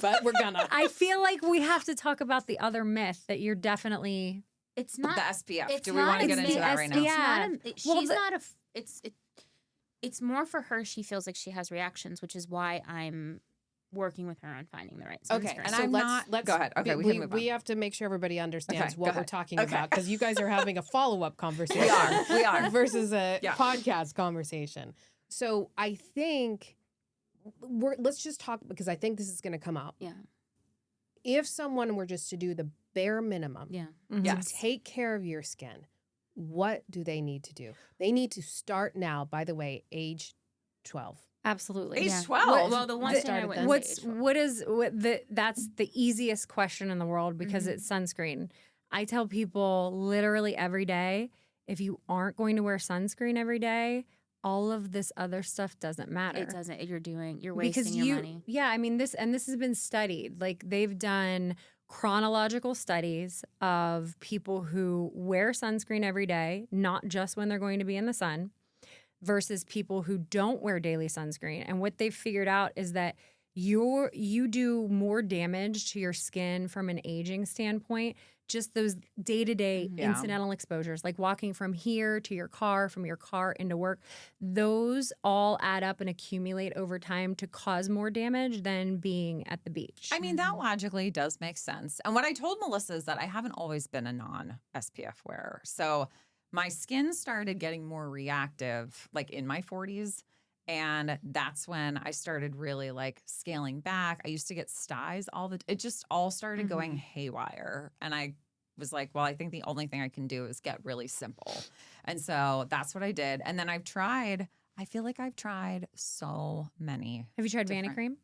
A: But we're gonna.
D: I feel like we have to talk about the other myth that you're definitely.
C: It's not
B: The SPF.
C: It's
B: Do we want to
C: not
B: get
C: a
B: into
C: myth.
B: that right now?
C: It's
D: Yeah.
C: not a,
D: Well,
C: she's
D: the-
C: not a. It's more for her. She feels like she has reactions, which is why I'm working with her on finding the right sunscreen.
A: Okay,
B: And
A: so
B: I'm
A: let's
B: go ahead. Okay, we can move on.
A: We have to make sure everybody understands
B: Okay,
A: what
B: go
A: we're
B: ahead.
A: talking
B: Okay.
A: about, because you guys are having a follow-up conversation.
B: We are.
A: versus a
B: Yeah.
A: podcast conversation. So I think let's just talk, because I think this is going to come up.
C: Yeah.
A: If someone were just to do the bare minimum
C: Yeah.
B: Yes.
A: to take care of your skin, what do they need to do? They need to start now, by the way, age 12.
D: Absolutely.
B: Age
C: Yeah.
B: 12.
C: Well, the one
A: I
C: thing I
A: started
C: wouldn't
A: then.
D: That's the easiest question in the world because it's sunscreen. I tell people literally every day, if you aren't going to wear sunscreen every day, all of this other stuff doesn't matter.
C: It doesn't. You're wasting
D: Because
C: your money.
D: yeah, I mean this has been studied. Like they've done chronological studies of people who wear sunscreen every day, not just when they're going to be in the sun, versus people who don't wear daily sunscreen. And what they've figured out is that you do more damage to your skin from an aging standpoint, just those day-to-day
B: Yeah.
D: incidental exposures, like walking from here to your car, from your car into work. Those all add up and accumulate over time to cause more damage than being at the beach.
B: I mean, that logically does make sense. And what I told Melissa is that I haven't always been a non-SPF wearer. So my skin started getting more reactive like in my 40s. And that's when I started really like scaling back. I used to get styes it just all started going haywire. And I was like, well, I think the only thing I can do is get really simple. And so that's what I did. And then I feel like I've tried so many.
D: Have you tried Vana
B: different-
D: Cream?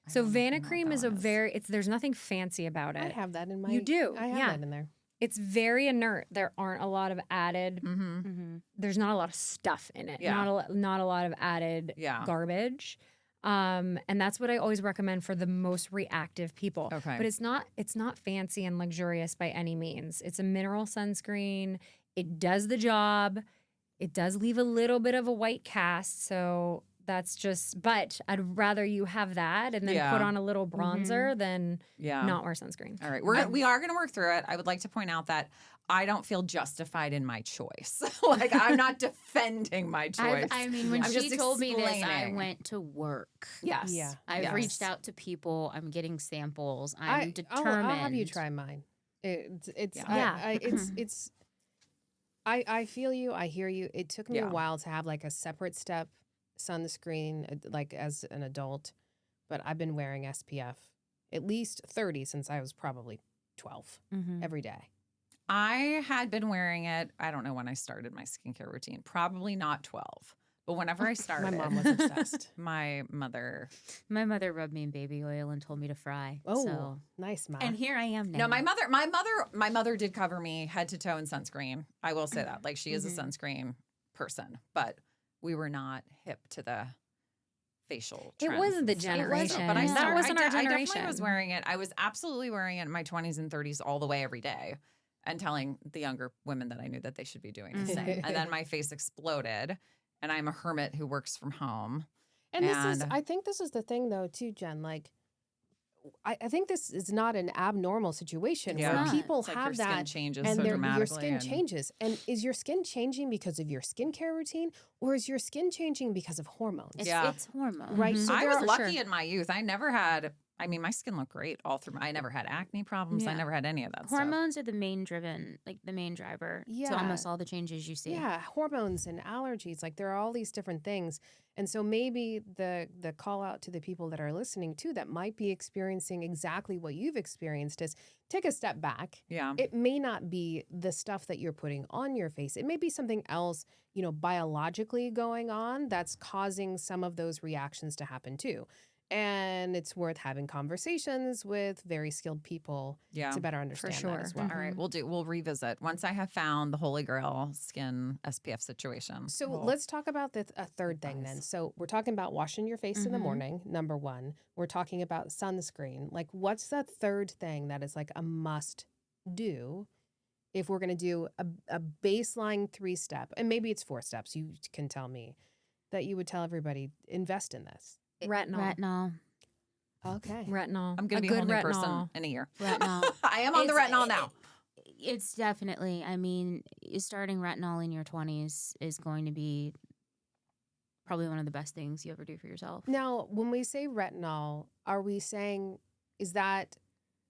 B: I
D: So
B: don't even know
D: Vana
B: what
D: Cream
B: that
D: is a
B: one
D: there's nothing fancy about
A: I
D: it.
A: have that in my.
D: You do,
A: I have
D: yeah.
A: that in there.
D: It's very inert. There aren't a lot of added.
B: Mm-hmm.
D: There's not a lot of stuff in it.
B: Yeah.
D: Not a lot of added
B: Yeah.
D: garbage. And that's what I always recommend for the most reactive people.
B: Okay.
D: But it's not fancy and luxurious by any means. It's a mineral sunscreen. It does the job. It does leave a little bit of a white cast, so that's just, but I'd rather you have that and then
B: Yeah.
D: put on a little bronzer than
B: Yeah.
D: not wear sunscreen.
B: All right. We are going to work through it. I would like to point out that I don't feel justified in my choice. Like I'm not defending my choice.
C: I mean, when
B: I'm
C: she
B: just
C: told me this, I
B: explaining.
C: went to work.
B: Yes.
A: Yeah.
C: I've
B: Yes.
C: reached out to people. I'm getting samples. I'm determined.
A: I'll have you try mine. It's
D: Yeah.
A: I feel you. I hear you. It took me
B: Yeah.
A: a while to have like a separate step sunscreen, like as an adult, but I've been wearing SPF at least 30 since I was probably 12 every day.
B: I had been wearing it. I don't know when I started my skincare routine. Probably not 12. But whenever I started,
A: My mom was obsessed.
B: my mother.
C: My mother rubbed me in baby oil and told me to fry.
A: Oh,
C: So.
A: nice, mom.
C: And here I am now.
B: No, my mother did cover me head to toe in sunscreen. I will say that. Like she is a sunscreen person, but we were not hip to the facial
D: It
B: trends
D: wasn't the
B: and stuff.
D: generation.
B: But I
D: That
B: started,
D: wasn't our
B: I definitely
D: generation.
B: was wearing it. I was absolutely wearing it in my 20s and 30s all the way every day and telling the younger women that I knew that they should be doing the same. And then my face exploded and I'm a hermit who works from home.
A: And I think this is the thing though, too, Jen. Like, I think this is not an abnormal situation
B: Yeah.
A: where
C: It's not.
A: people
B: It's like
A: have
B: your skin
A: that
B: changes
A: and
B: so
A: your
B: dramatically.
A: skin changes. And is your skin changing because of your skincare routine, or is your skin changing because of hormones?
C: It's,
B: Yeah.
C: it's hormones.
A: Right. So
B: I
A: there
B: was
A: are-
B: lucky in my youth. I never had I mean, my skin looked great all through. I never had acne problems. I
C: Yeah.
B: never had any of that stuff.
C: Hormones are the main driver to almost all the changes you see.
A: Yeah, hormones and allergies, like there are all these different things. And so maybe the call out to the people that are listening too that might be experiencing exactly what you've experienced is take a step back.
B: Yeah.
A: It may not be the stuff that you're putting on your face. It may be something else, biologically going on that's causing some of those reactions to happen too. And it's worth having conversations with very skilled people to better understand that as well.
B: All right, we'll revisit once I have found the holy grail skin SPF situation.
A: So let's talk about a third thing then. So we're talking about washing your face in the morning, number one. We're talking about sunscreen. Like, what's the third thing that is like a must do if we're going to do a baseline 3-step, and maybe it's 4 steps, you can tell me, that you would tell everybody, invest in this?
C: Retinol.
A: Okay.
D: Retinol.
B: I'm going to be a whole new person in a year.
C: Retinol.
B: I am on the retinol now.
C: It's definitely, I mean, starting retinol in your 20s is going to be probably one of the best things you ever do for yourself.
A: Now, when we say retinol, are we saying, is that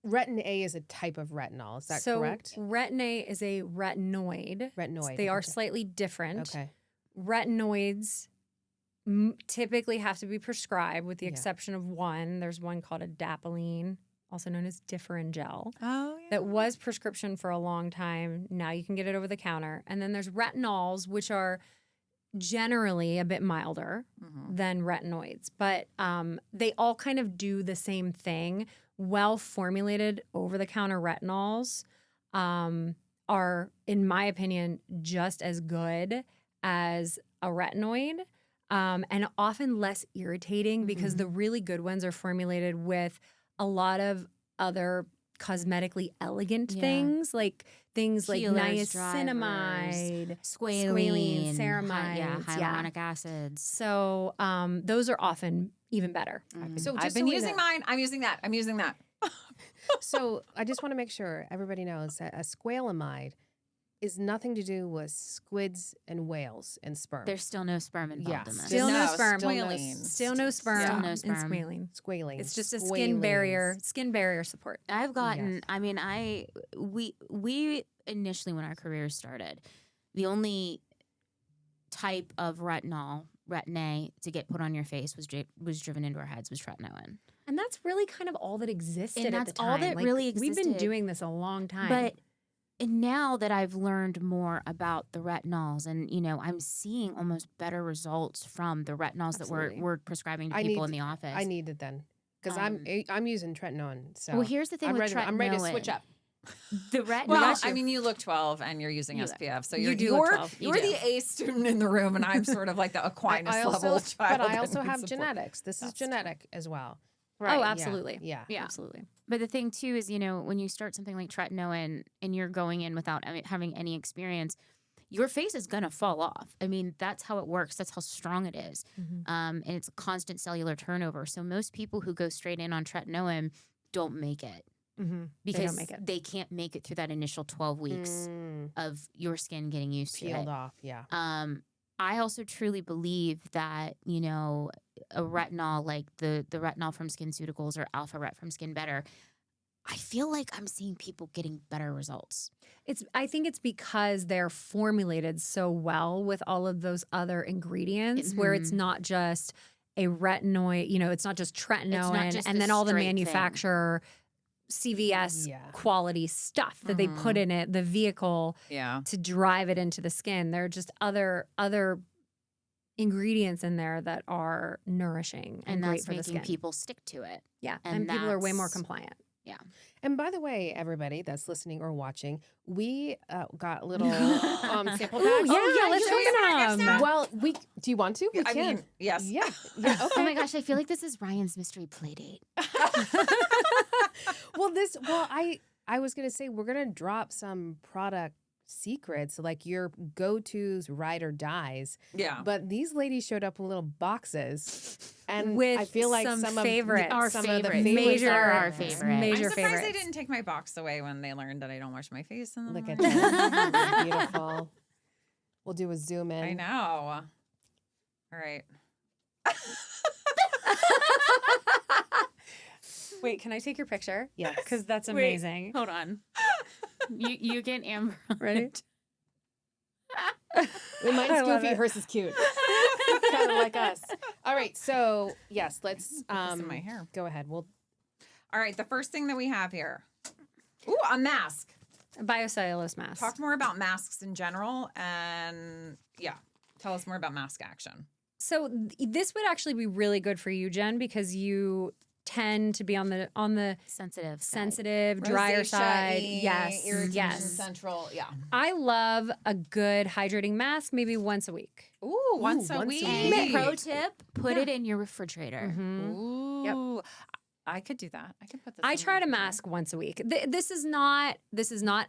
A: Retin A is a type of retinol? Is that correct?
D: Retin A is a retinoid.
A: Retinoid.
D: They are slightly different.
A: Okay.
D: Retinoids typically have to be prescribed with the exception of one. There's one called adapalene, also known as Differengel.
B: Oh, yeah.
D: That was prescription for a long time. Now you can get it over the counter. And then there's retinols, which are generally a bit milder than retinoids. But they all kind of do the same thing. Well-formulated over-the-counter retinols are, in my opinion, just as good as a retinoid. And often less irritating because the really good ones are formulated with a lot of other cosmetically elegant things like
C: Healers,
D: niacinamide,
C: squalene,
D: ceramides,
C: hyaluronic acids.
D: So those are often even better.
A: So
B: I've been using mine. I'm using that.
A: So I just want to make sure everybody knows that a squalamide is nothing to do with squids and whales and sperm.
C: There's still no sperm involved in this.
D: Still no sperm.
B: Squalene.
D: Still no sperm.
C: Still no sperm.
D: And squalene.
A: Squalene.
D: It's just a skin barrier support.
C: I've gotten, I mean, we initially when our careers started, the only type of retinol, Retin A, to get put on your face was driven into our heads was tretinoin.
D: And that's really kind of all that existed
C: And
D: at
C: that's
D: the time.
C: all that really
D: We've been
C: existed.
D: doing this a long time.
C: But now that I've learned more about the retinols and, I'm seeing almost better results from the retinols that we're prescribing to people in the office.
A: I need it then because I'm using tretinoin. So
C: well, here's the thing with tretinoin.
A: I'm ready to switch up.
C: The retinol.
B: Well, I mean, you look 12 and you're using SPF, so you're
D: look 12.
B: You're the A student in the room, and I'm sort of like the Aquinas level child.
A: But I
B: that
A: also
B: needs
A: have
B: support.
A: genetics. This is genetic as well.
C: Right.
D: Oh, absolutely.
A: Yeah.
D: Absolutely.
C: But the thing too is, when you start something like tretinoin and you're going in without having any experience, your face is gonna fall off. I mean, that's how it works. That's how strong it is. And it's a constant cellular turnover. So most people who go straight in on tretinoin don't make it. Because they can't make it through that initial 12 weeks of your skin getting used to it.
A: Peeled off, yeah.
C: I also truly believe that, a retinol like the retinol from Skinceuticals or AlphaRet from Skinbetter, I feel like I'm seeing people getting better results.
D: I think it's because they're formulated so well with all of those other ingredients where it's not just a retinoid, it's not just tretinoin and then all the manufacturer CVS quality stuff that they put in it, the vehicle to drive it into the skin. There are just other ingredients in there that are nourishing and great
C: that's
D: for the skin.
C: making people stick to it.
D: Yeah, and people are way more compliant.
C: Yeah.
A: And by the way, everybody that's listening or watching, we got little sample packs.
D: Let's open them.
A: Well, do you want to? We
B: I
A: can.
B: mean, yes.
A: Yeah. Okay.
C: Oh my gosh, I feel like this is Ryan's mystery play date.
A: I was going to say we're going to drop some product secrets, like your go-tos, ride or dies.
B: Yeah.
A: But these ladies showed up with little boxes, and
D: with
A: I feel like
D: some
A: some
D: favorites.
A: of some of the
C: favorites.
A: favorites
C: Are
A: are
C: our favorite.
D: Major
B: I'm surprised
D: favorites.
B: they didn't take my box away when they learned that I don't wash my face in the
A: Look
B: morning.
A: at that. Beautiful. We'll do a zoom in.
B: I know. All right.
D: Wait, can I take your picture?
A: Yes.
D: Because that's
C: Wait,
D: amazing.
C: Hold on. You get Amber.
D: Ready?
A: Mine's
D: I love
A: goofy,
D: it.
A: hers is cute. Kind of like us. All right, so yes, let's
B: This in my hair.
A: go ahead. We'll
B: All right, the first thing that we have here. Ooh, a mask.
D: A biocellulose mask.
B: Talk more about masks in general, and tell us more about mask action.
D: So this would actually be really good for you, Jen, because you tend to be on the sensitive, drier
B: Rosacea-y,
D: side. Yes,
B: irritation
D: yes.
B: central. Yeah.
D: I love a good hydrating mask, maybe once a week.
B: Ooh, once a
A: once a
B: week.
A: week.
C: And pro tip, put it in your refrigerator.
B: Ooh. I could do that. I could put this
D: I
B: in
D: try to
B: the
D: mask once a week. This is not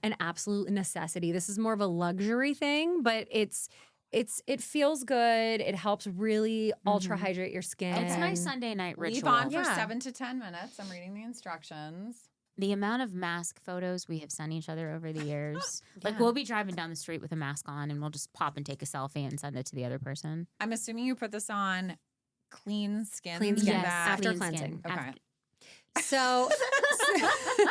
D: an absolute necessity. This is more of a luxury thing, but it feels good. It helps really ultra hydrate your skin.
C: It's my Sunday night ritual.
B: Leave on for
D: Yeah.
B: 7 to 10 minutes. I'm reading the instructions.
C: The amount of mask photos we have sent each other over the years. Like
D: Yeah.
C: we'll be driving down the street with a mask on and we'll just pop and take a selfie and send it to the other person.
B: I'm assuming you put this on clean skin.
D: Clean skin.
C: Yes,
D: After
C: clean
D: cleansing.
C: skin.
B: Okay.
D: So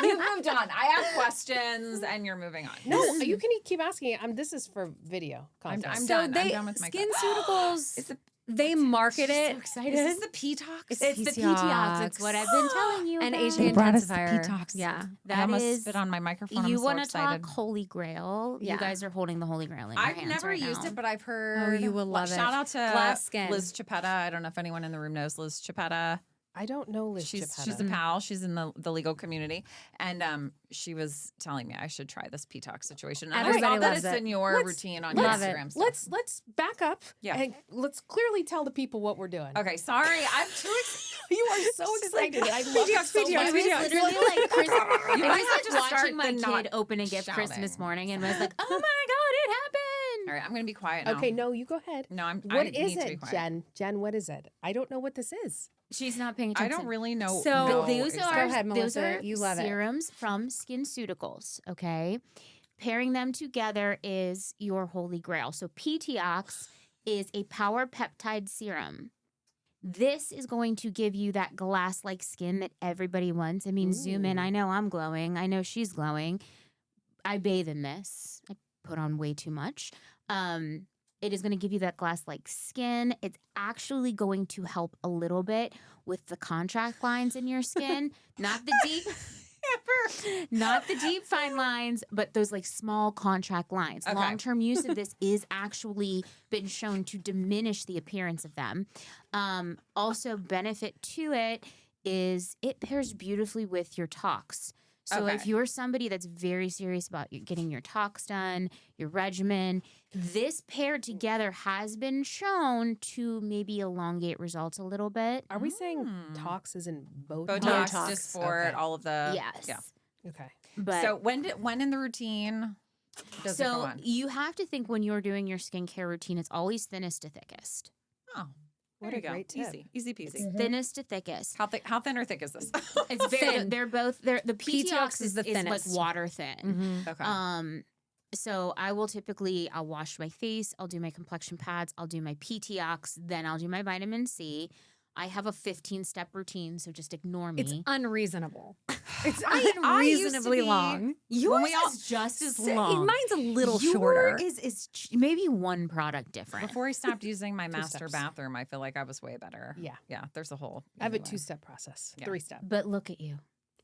B: You've moved on. I have questions, and you're moving on.
A: No, you can keep asking. This is for video content.
B: I'm
D: so
B: done. I'm
D: they
B: done with my
D: Skinceuticals.
B: Is it-
D: They market it.
C: excited.
B: Is this the P-Tox?
C: It's the PTOX. It's what I've been telling you.
D: and
C: about.
D: HA intensifier.
B: P-Tox.
D: Yeah.
B: I almost
C: is-
B: spit on my microphone.
C: You
B: I'm so
C: want to
B: excited.
C: talk Holy Grail?
D: Yeah.
C: You guys are holding the Holy Grail in your
B: I've
C: hands
B: never
C: right
B: used
C: now.
B: it, but I've heard.
D: you will love it.
B: Shout out to
D: Glass skin.
B: Liz Chipetta. I don't know if anyone in the room knows Liz Chipetta.
A: I don't know Liz
B: She's
A: Chipetta.
B: a pal. She's in the legal community, and she was telling me I should try this P-Tox situation. And I
D: Everybody
B: saw that
D: loves
B: it's
D: it.
B: in your
A: Let's-
B: routine on
D: Love
B: your
D: it.
B: Instagram. Stuff.
A: Let's back up.
B: Yeah.
A: And let's clearly tell the people what we're doing.
B: Okay, sorry. I'm too excited.
A: You are so excited. I love it so
D: PTOX,
A: much.
C: It was literally like Chris, it was
B: guys
C: like
B: have to start
C: watching my
B: the not
C: kid open a gift
B: shouting.
C: Christmas morning and was like, "Oh my god, it happened!"
B: All right, I'm going to be quiet now.
A: Okay, no, you go ahead.
B: No, I
A: What is
B: need to be
A: it,
B: quiet.
A: Jen? Jen, what is it? I don't know what this is.
C: She's not paying
B: I
C: attention.
B: don't really know.
D: So,
B: know
C: Those
B: exactly.
C: are
D: Go ahead,
C: those
D: Melissa.
C: are
D: You love it.
C: serums from Skinceuticals. Okay, pairing them together is your holy grail. So PTOX is a power peptide serum. This is going to give you that glass-like skin that everybody wants. I mean, zoom in.
A: Ooh.
C: I know I'm glowing. I know she's glowing. I bathe in this. I put on way too much. It is going to give you that glass-like skin. It's actually going to help a little bit with the contract lines in your skin, not the deep fine lines, but those like small contract lines.
B: Okay.
C: Long-term use of this is actually been shown to diminish the appearance of them. Also, benefit to it is it pairs beautifully with your tox. So
B: Okay.
C: if you're somebody that's very serious about getting your tox done, your regimen, this paired together has been shown to maybe elongate results a little bit.
A: Are we saying tox is in Botox?
B: Botox,
D: Botox.
B: Dysport,
A: Okay.
B: all of the.
C: Yes.
B: Yeah.
A: Okay.
C: But
B: So when in the routine does it go
C: so
B: on?
C: you have to think when you're doing your skincare routine, it's always thinnest to thickest.
B: Oh,
A: What
B: there
A: a
B: you go.
A: great tip.
B: Easy peasy.
C: Thinnest to thickest.
B: How thin or thick is this?
C: It's very.
D: Thin.
C: They're both. The PTOX
D: is the
C: like
D: thinnest.
C: water thin.
D: Mhm.
B: Okay.
C: So I'll wash my face, I'll do my complexion pads, I'll do my PTOX, then I'll do my vitamin C. I have a 15-step routine, so just ignore me.
D: It's unreasonable. It's
B: I used to
D: unreasonably
B: be-
D: long.
C: Yours
B: we all-
C: is just as
D: Say-
C: long.
D: Mine's a little
C: Yours
D: shorter.
C: is maybe one product different.
B: Before I stopped using my master
A: steps.
B: bathroom, I feel like I was way better.
A: Yeah.
B: Yeah. There's a whole.
A: I have a
B: anyway.
A: 2-step process.
B: Yeah.
A: 3-step.
C: But look at you.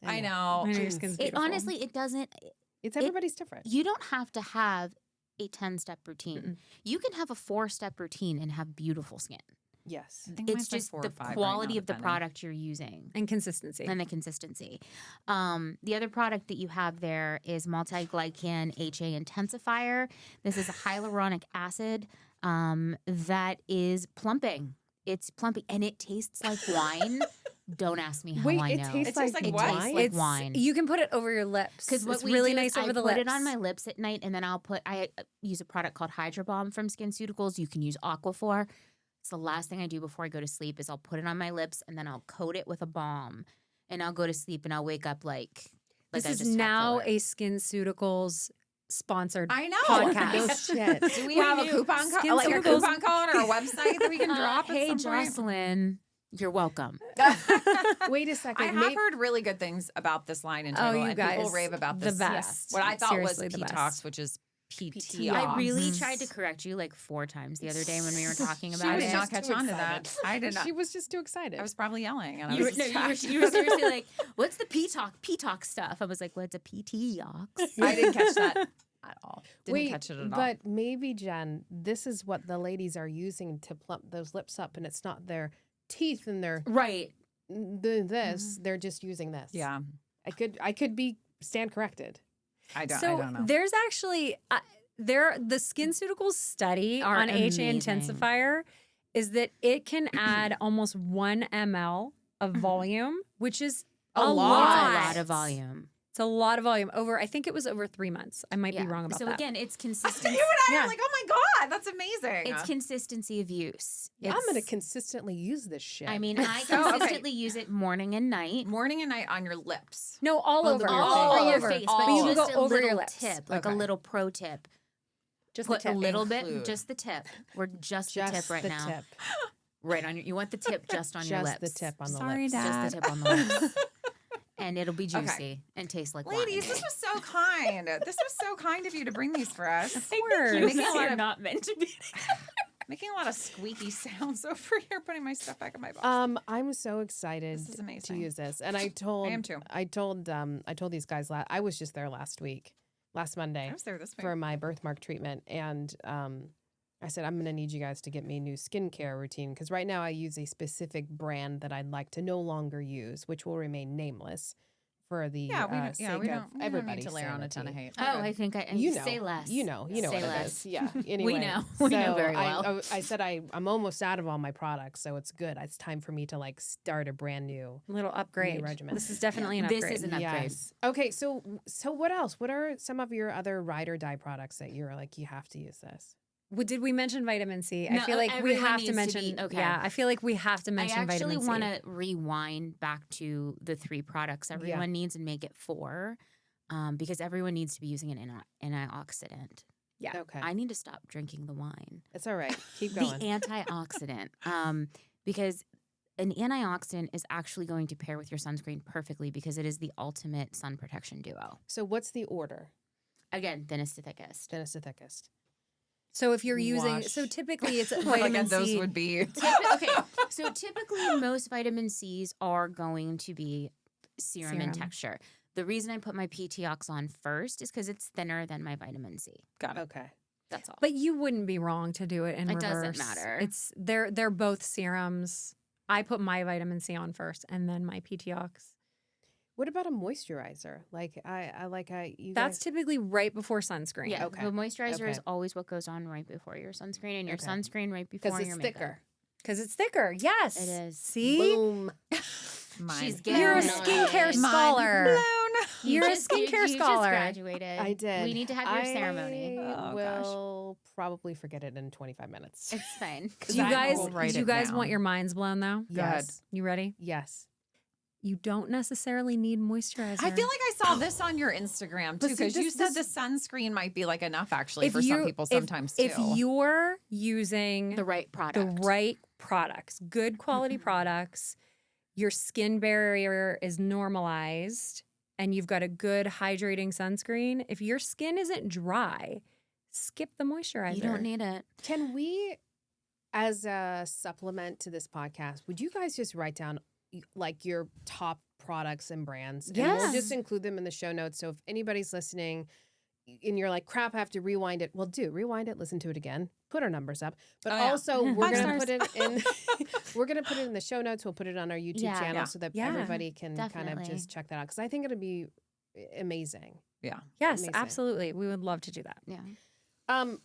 B: I know.
D: I know your skin's
C: It
D: beautiful.
C: honestly, it doesn't.
A: It's everybody's different.
C: You don't have to have a 10-step routine.
A: Mm-mm.
C: You can have a 4-step routine and have beautiful skin.
A: Yes.
B: I think
C: It's
B: mine's like
C: just
B: 4
C: the
B: or 5 right
C: quality
B: now,
C: of the
B: depending.
C: product you're using.
D: and consistency.
C: And the consistency. The other product that you have there is multi-glycan HA intensifier. This is a hyaluronic acid that is plumping. It's plumping, and it tastes like wine. Don't ask me how
A: Wait,
C: I
A: it
C: know.
A: tastes
B: It tastes
A: like
B: like
C: it
B: what?
C: tastes like
D: It's
C: wine.
D: You can put it over your lips
C: Because what
D: it's
C: we
D: really
C: do
D: nice
C: is
D: over
C: I
D: the
C: put
D: lips.
C: it on my lips at night, and then I use a product called Hydra Balm from Skinceuticals. You can use Aquaphor. It's the last thing I do before I go to sleep is I'll put it on my lips and then I'll coat it with a balm, and I'll go to sleep and I'll wake up like
D: This
C: I
D: is
C: just had
D: now
C: filler.
D: a Skinceuticals sponsored
B: I know.
D: podcast.
A: No shit.
B: Do we have a coupon code, like a
D: Skinceuticals-
B: coupon code or a website that we can drop? at
C: Hey
B: some point?
C: Jocelyn, You're welcome.
A: Wait a second.
B: I have heard really good things about this line in general,
D: you
B: and
D: guys,
B: people rave about
D: the
B: this.
D: best.
B: What I thought
D: Seriously,
B: was
D: the best.
B: P-Tox, which is PT.
C: I really tried to correct you like 4 times the other day when we were talking about
B: I
C: it.
B: did not
A: just
B: catch
A: too
B: on to
A: excited.
B: that. I did not.
A: She was just too excited.
B: I was probably yelling, and I
C: You
B: was
C: were, no, you were seriously like, "What's the P-Tox stuff?" I was like, "Well, it's a PT-ox."
B: I didn't catch that at all. Didn't
A: Wait,
B: catch it at all.
A: but maybe, Jen, this is what the ladies are using to plump those lips up, and it's not their teeth and their
C: Right.
A: this. They're just using this.
B: Yeah,
A: I could be stand corrected.
B: I don't know.
D: There's actually the Skinceuticals study
C: Are
D: on HA
C: amazing.
D: intensifier is that it can add almost 1 ml of volume, which is a
B: lot.
D: lot.
C: It's a lot of volume.
D: It's a lot of volume. I think it was over 3 months. I might be wrong about
C: so
D: that.
C: again, it's
B: You
C: consistency.
B: and I
D: Yeah.
B: are like, oh my god, that's amazing.
C: It's consistency of use.
A: I'm going to
C: It's-
A: consistently use this shit.
C: I mean, I
B: So, okay.
C: consistently use it morning and night.
B: morning and night on your lips.
D: No, all
A: All
D: over.
A: over.
C: All over your
D: over.
C: face,
B: All
C: but
B: over.
D: you
C: just
D: go
C: a
D: over
C: little
D: your lips.
C: tip, like
B: Okay.
C: a little pro tip.
D: Just
C: Put
D: the
C: a
D: tip.
C: little
B: Include.
C: bit, just the tip. We're just the
A: just
C: tip right
A: the
C: now.
A: tip.
C: Right on your. You want the tip just on your
A: Just
C: lips.
A: the tip on the
B: Sorry,
A: lips.
B: Dad.
C: Just the tip on the lips. And it'll be
B: Okay.
C: juicy and taste like
B: Ladies,
C: wine.
B: this was so kind. This was so kind of you to bring these for us.
D: course.
B: You're making a lot
C: You're
B: of
C: not meant to be.
B: making a lot of squeaky sounds over here, putting my stuff back in my box.
A: I'm so excited
B: This is
A: to
B: amazing.
A: use this, and I told
B: I am too.
A: I told these guys I was just there last Monday
B: I was there this week.
A: for my birthmark treatment, and I said I'm going to need you guys to get me a new skincare routine because right now I use a specific brand that I'd like to no longer use, which will remain nameless for the
B: Yeah, we don't.
A: sake
B: Yeah, we don't.
A: of
B: We don't
A: everybody's
B: need to layer on a ton of
A: sanity.
B: hate.
C: Oh, I think I
A: You know,
C: say less.
A: You know
C: Say
A: what it
C: less.
A: is. Yeah. Anyway,
C: know. We know very well.
A: I said I'm almost out of all my products, so it's good. It's time for me to like start a brand new
D: Little upgrade.
A: regimen.
D: This is definitely an
C: This
D: upgrade.
C: is an upgrade.
A: Yes. Okay. So what else? What are some of your other ride or die products that you're like you have to use this?
D: Did we mention vitamin C? I
C: No,
D: feel like we
C: everyone
D: have to
C: needs to
D: mention.
C: be- okay.
D: Yeah, I feel like we have to mention
C: I actually
D: vitamin C.
C: want to rewind back to the 3 products everyone needs and make it 4, because everyone needs to be using an antioxidant.
D: Yeah.
A: Okay.
C: I need to stop drinking the wine.
A: It's all right. Keep
C: The
A: going.
C: antioxidant, because an antioxidant is actually going to pair with your sunscreen perfectly because it is the ultimate sun protection duo.
A: So what's the order?
C: Again, thinnest to thickest.
A: Thinnest to thickest.
D: So if you're using,
A: Wash.
D: so typically it's
B: Like
D: vitamin
B: those
D: C.
B: would be.
C: Okay, so typically most vitamin Cs are going to be serum in
D: Serum.
C: texture. The reason I put my PTOX on first is because it's thinner than my vitamin C.
B: Got it.
A: Okay.
C: That's all.
D: But you wouldn't be wrong to do it in
C: It
D: reverse.
C: doesn't matter.
D: It's they're both serums. I put my vitamin C on first and then my PTOX.
A: What about a moisturizer? Like you
D: That's
A: guys,
D: typically right before sunscreen.
C: Yeah,
A: Okay.
C: the moisturizer
A: Okay.
C: is always what goes on right before your sunscreen, and your
A: Okay.
C: sunscreen right before
A: because
C: your
A: it's
C: makeup.
A: thicker.
D: Because it's thicker. Yes.
C: It is.
D: See?
A: Boom.
B: Mine.
C: She's getting
D: You're a
C: it.
D: skincare
B: Mind
D: scholar.
B: blown.
D: You're a
C: You
D: skincare
C: just
D: scholar.
C: graduated.
A: I did.
C: We need to have your ceremony.
A: I
B: Oh, gosh.
A: will probably forget it in 25 minutes.
C: It's fine.
D: Do you
B: I
D: guys
B: will write
D: do you
B: it
D: guys
B: down.
D: want your minds blown though?
A: Yes.
D: You ready?
A: Yes.
D: You don't necessarily need moisturizer.
B: I feel like I saw this on your Instagram too,
A: see,
B: because you
A: this-
B: said the sunscreen might be like enough actually
D: If
B: for some
D: you-
B: people
D: if-
B: sometimes too.
D: if you're using
C: The right
D: the
C: product.
D: right products, good quality products, your skin barrier is normalized, and you've got a good hydrating sunscreen, if your skin isn't dry, skip the moisturizer.
C: You don't need it.
A: Can we, as a supplement to this podcast, would you guys just write down like your top products and brands? And we'll
D: Yes.
A: just include them in the show notes. So if anybody's listening and you're like, crap, I have to rewind it. Well, rewind it, listen to it again, put our numbers up. But
B: Oh, yeah.
A: also we're
B: 5
A: going to
B: stars.
A: put it in we're going to put it in the show notes. We'll put it on our YouTube
C: Yeah.
A: channel
B: Yeah.
A: so that
D: Yeah.
A: everybody can kind of
C: Definitely.
A: just check that out, cuz I think it'll be amazing.
B: yeah.
D: Yes,
A: Amazing.
D: absolutely. We would love to do that.
C: Yeah.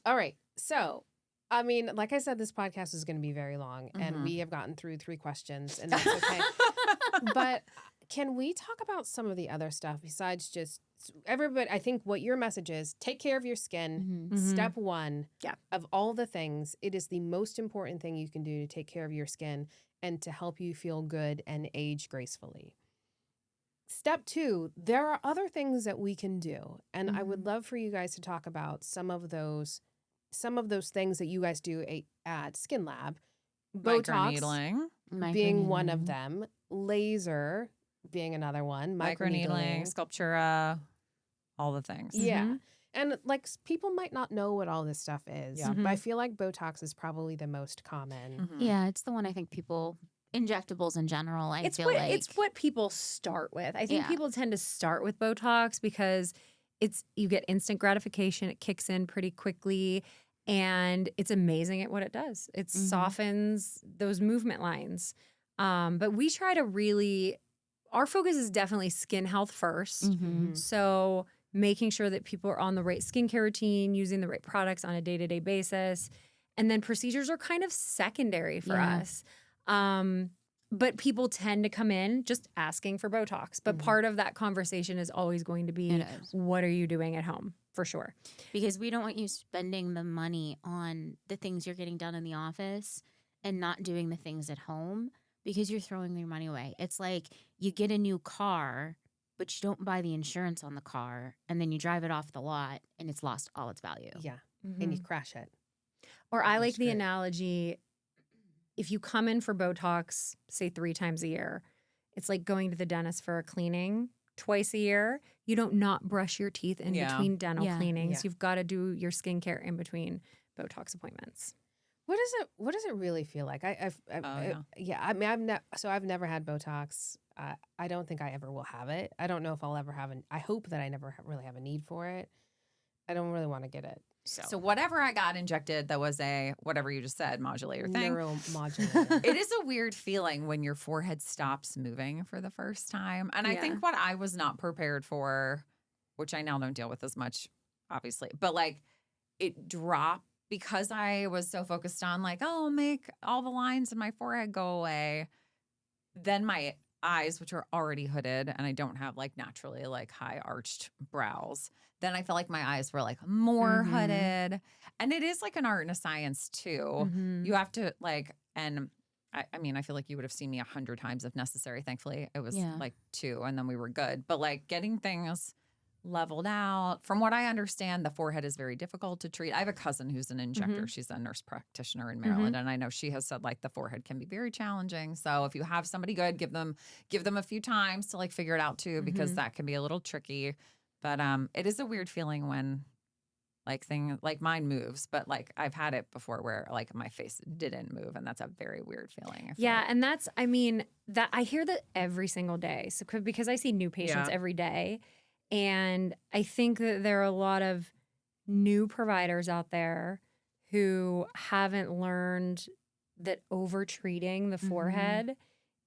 A: All right. So, I mean, like I said, this podcast is going to be very long, and
B: Mhm.
A: we have gotten through 3 questions, and that's okay. But can we talk about some of the other stuff besides just everybody? I think what your message is: take care of your skin.
C: Mhm.
D: Mhm.
A: Step 1
D: Yeah.
A: of all the things. It is the most important thing you can do to take care of your skin and to help you feel good and age gracefully. Step 2, there are other things that we can do. And I would love for you guys to talk about some of those things that you guys do at SkinLaB. Botox.
B: Microneedling.
A: being one
C: Microneedling.
A: of them, laser being another one,
B: Microneedling, Sculptura, all the things.
A: Yeah.
D: Mhm.
A: And like people might not know what all this stuff is,
B: Yeah.
A: but I feel like Botox is probably the most common.
B: Mhm.
C: Yeah, it's the one I think people injectables in general. I
D: It's
C: feel
D: what
C: like
D: it's what people start with. I think
C: Yeah.
D: people tend to start with Botox because you get instant gratification. It kicks in pretty quickly, and it's amazing at what it does. It
C: Mhm.
D: softens those movement lines. But we try to really, our focus is definitely skin health first.
C: Mhm.
D: So making sure that people are on the right skincare routine, using the right products on a day-to-day basis. And then procedures are kind of secondary for
C: Yeah.
D: us. But people tend to come in just asking for Botox. But
A: Mhm.
D: part of that conversation is always going to be,
C: It is.
D: what are you doing at home? For sure.
C: Because we don't want you spending the money on the things you're getting done in the office and not doing the things at home because you're throwing your money away. It's like you get a new car, but you don't buy the insurance on the car, and then you drive it off the lot and it's lost all its value.
A: Yeah. And you crash it.
D: Or I like
A: That's
D: the
A: great.
D: analogy, if you come in for Botox, say 3 times a year, it's like going to the dentist for a cleaning twice a year. You don't not brush your teeth in
B: Yeah.
D: between dental
C: Yeah.
D: cleanings.
A: Yeah.
D: You've got to do your skincare in between Botox appointments.
A: What does it really feel like? I mean, I've never had Botox. I don't think I ever will have it. I don't know if I'll ever have I hope that I never really have a need for it. I don't really want to get it.
B: So whatever I got injected that was a, whatever you just said, modulator thing.
A: Neuromodulator.
B: It is a weird feeling when your forehead stops moving for the first time. And I
D: Yeah.
B: think what I was not prepared for, which I now don't deal with as much, obviously, but like it dropped because I was so focused on like, oh, make all the lines in my forehead go away. Then my eyes, which are already hooded, and I don't have like naturally like high arched brows. Then I felt like my eyes were like more
C: Mhm.
B: hooded. And it is like an art and a science too.
D: Mhm.
B: You have to like, and I mean, I feel like you would have seen me 100 times if necessary. Thankfully, it was
C: Yeah.
B: like 2 and then we were good. But like getting things leveled out. From what I understand, the forehead is very difficult to treat. I have a cousin who's an injector. She's a nurse practitioner in Maryland. And I know she has said like the forehead can be very challenging. So if you have somebody good, give them a few times to like figure it out too, because that can be a little tricky. But it is a weird feeling when like mine moves, but like I've had it before where like my face didn't move, and that's a very weird feeling. I feel
D: Yeah,
B: like.
D: and that's, I mean, that I hear that every single day. So because I see new patients
B: Yeah.
D: every day, and I think that there are a lot of new providers out there who haven't learned that over treating the forehead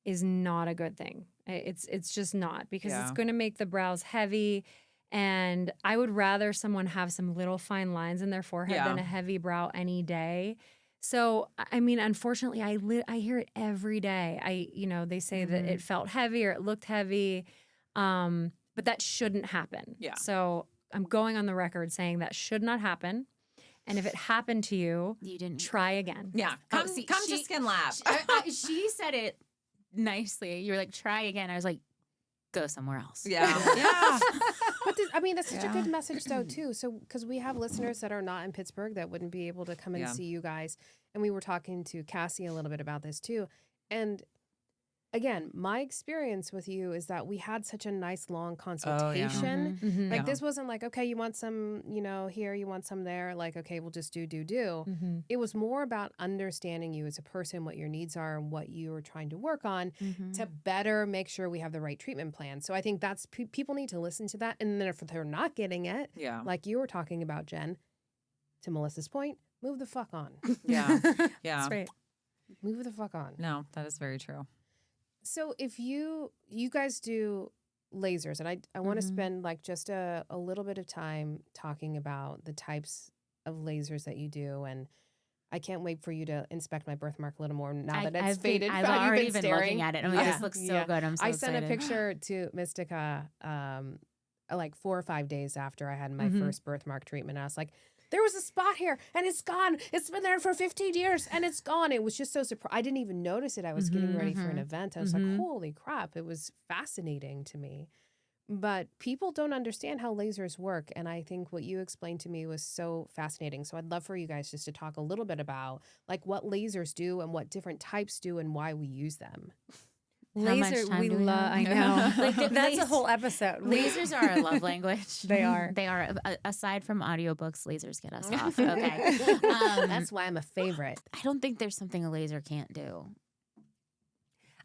D: is not a good thing. It's just not, because it's
B: Yeah.
D: going to make the brows heavy. And I would rather someone have some little fine lines in their forehead than
B: Yeah.
D: a heavy brow any day. So, I mean, unfortunately, I hear it every day. They say that it felt heavy or it looked heavy, but that shouldn't happen.
B: Yeah.
D: So I'm going on the record saying that should not happen. And if it happened to you,
C: You didn't.
D: try again.
B: Yeah.
C: Oh,
B: Come
C: see,
B: to
C: she-
B: SkinLaB.
C: She said it nicely. You were like, try again. I was like, go somewhere else.
B: Yeah. Yeah.
A: But I mean, that's such a
B: Yeah.
A: good message, though, too. So, because we have listeners that are not in Pittsburgh that wouldn't be able to come and
B: Yeah.
A: see you guys. And we were talking to Cassie a little bit about this, too. And again, my experience with you is that we had such a nice long consultation.
D: Mhm.
A: Like,
B: Yeah.
A: this wasn't like, okay, you want some, here, you want some there. Like, okay, we'll just do.
D: Mhm.
A: It was more about understanding you as a person, what your needs are, and what you are trying to work on to better make sure we have the right treatment plan. So I think that's people need to listen to that. And then if they're not getting it,
B: Yeah.
A: like you were talking about, Jen, to Melissa's point, move the fuck on.
B: Yeah. Yeah.
D: That's right.
A: Move the fuck on.
B: No, that is very true.
A: So if you guys do lasers, and I want to spend like just a little bit of time talking about the types of lasers that you do, and I can't wait for you to inspect my birthmark a little more now that it's faded.
C: I've
A: You've
C: already
A: been
C: been
A: staring.
C: looking at it. I'm like,
A: Yeah.
C: this looks so
A: Yeah.
C: good. I'm so
A: I sent
C: excited.
A: a picture to Mistica like 4 or 5 days after I had my first birthmark treatment. I was like, there was a spot here and it's gone. It's been there for 15 years and it's gone. It was just so surprised. I didn't even notice it. I was getting ready for an event. I was like, holy crap. It was fascinating to me. But people don't understand how lasers work. And I think what you explained to me was so fascinating. So I'd love for you guys just to talk a little bit about like what lasers do and what different types do and why we use them.
C: How much
D: Laser,
C: time
D: we
C: do we
D: love. I
C: have?
D: know.
C: Like the
D: That's a
C: las-
D: whole episode.
C: Lasers are our love language.
D: They are.
C: They are. Aside from audiobooks, lasers get us off. Okay.
A: That's why I'm a favorite.
C: I don't think there's something a laser can't do.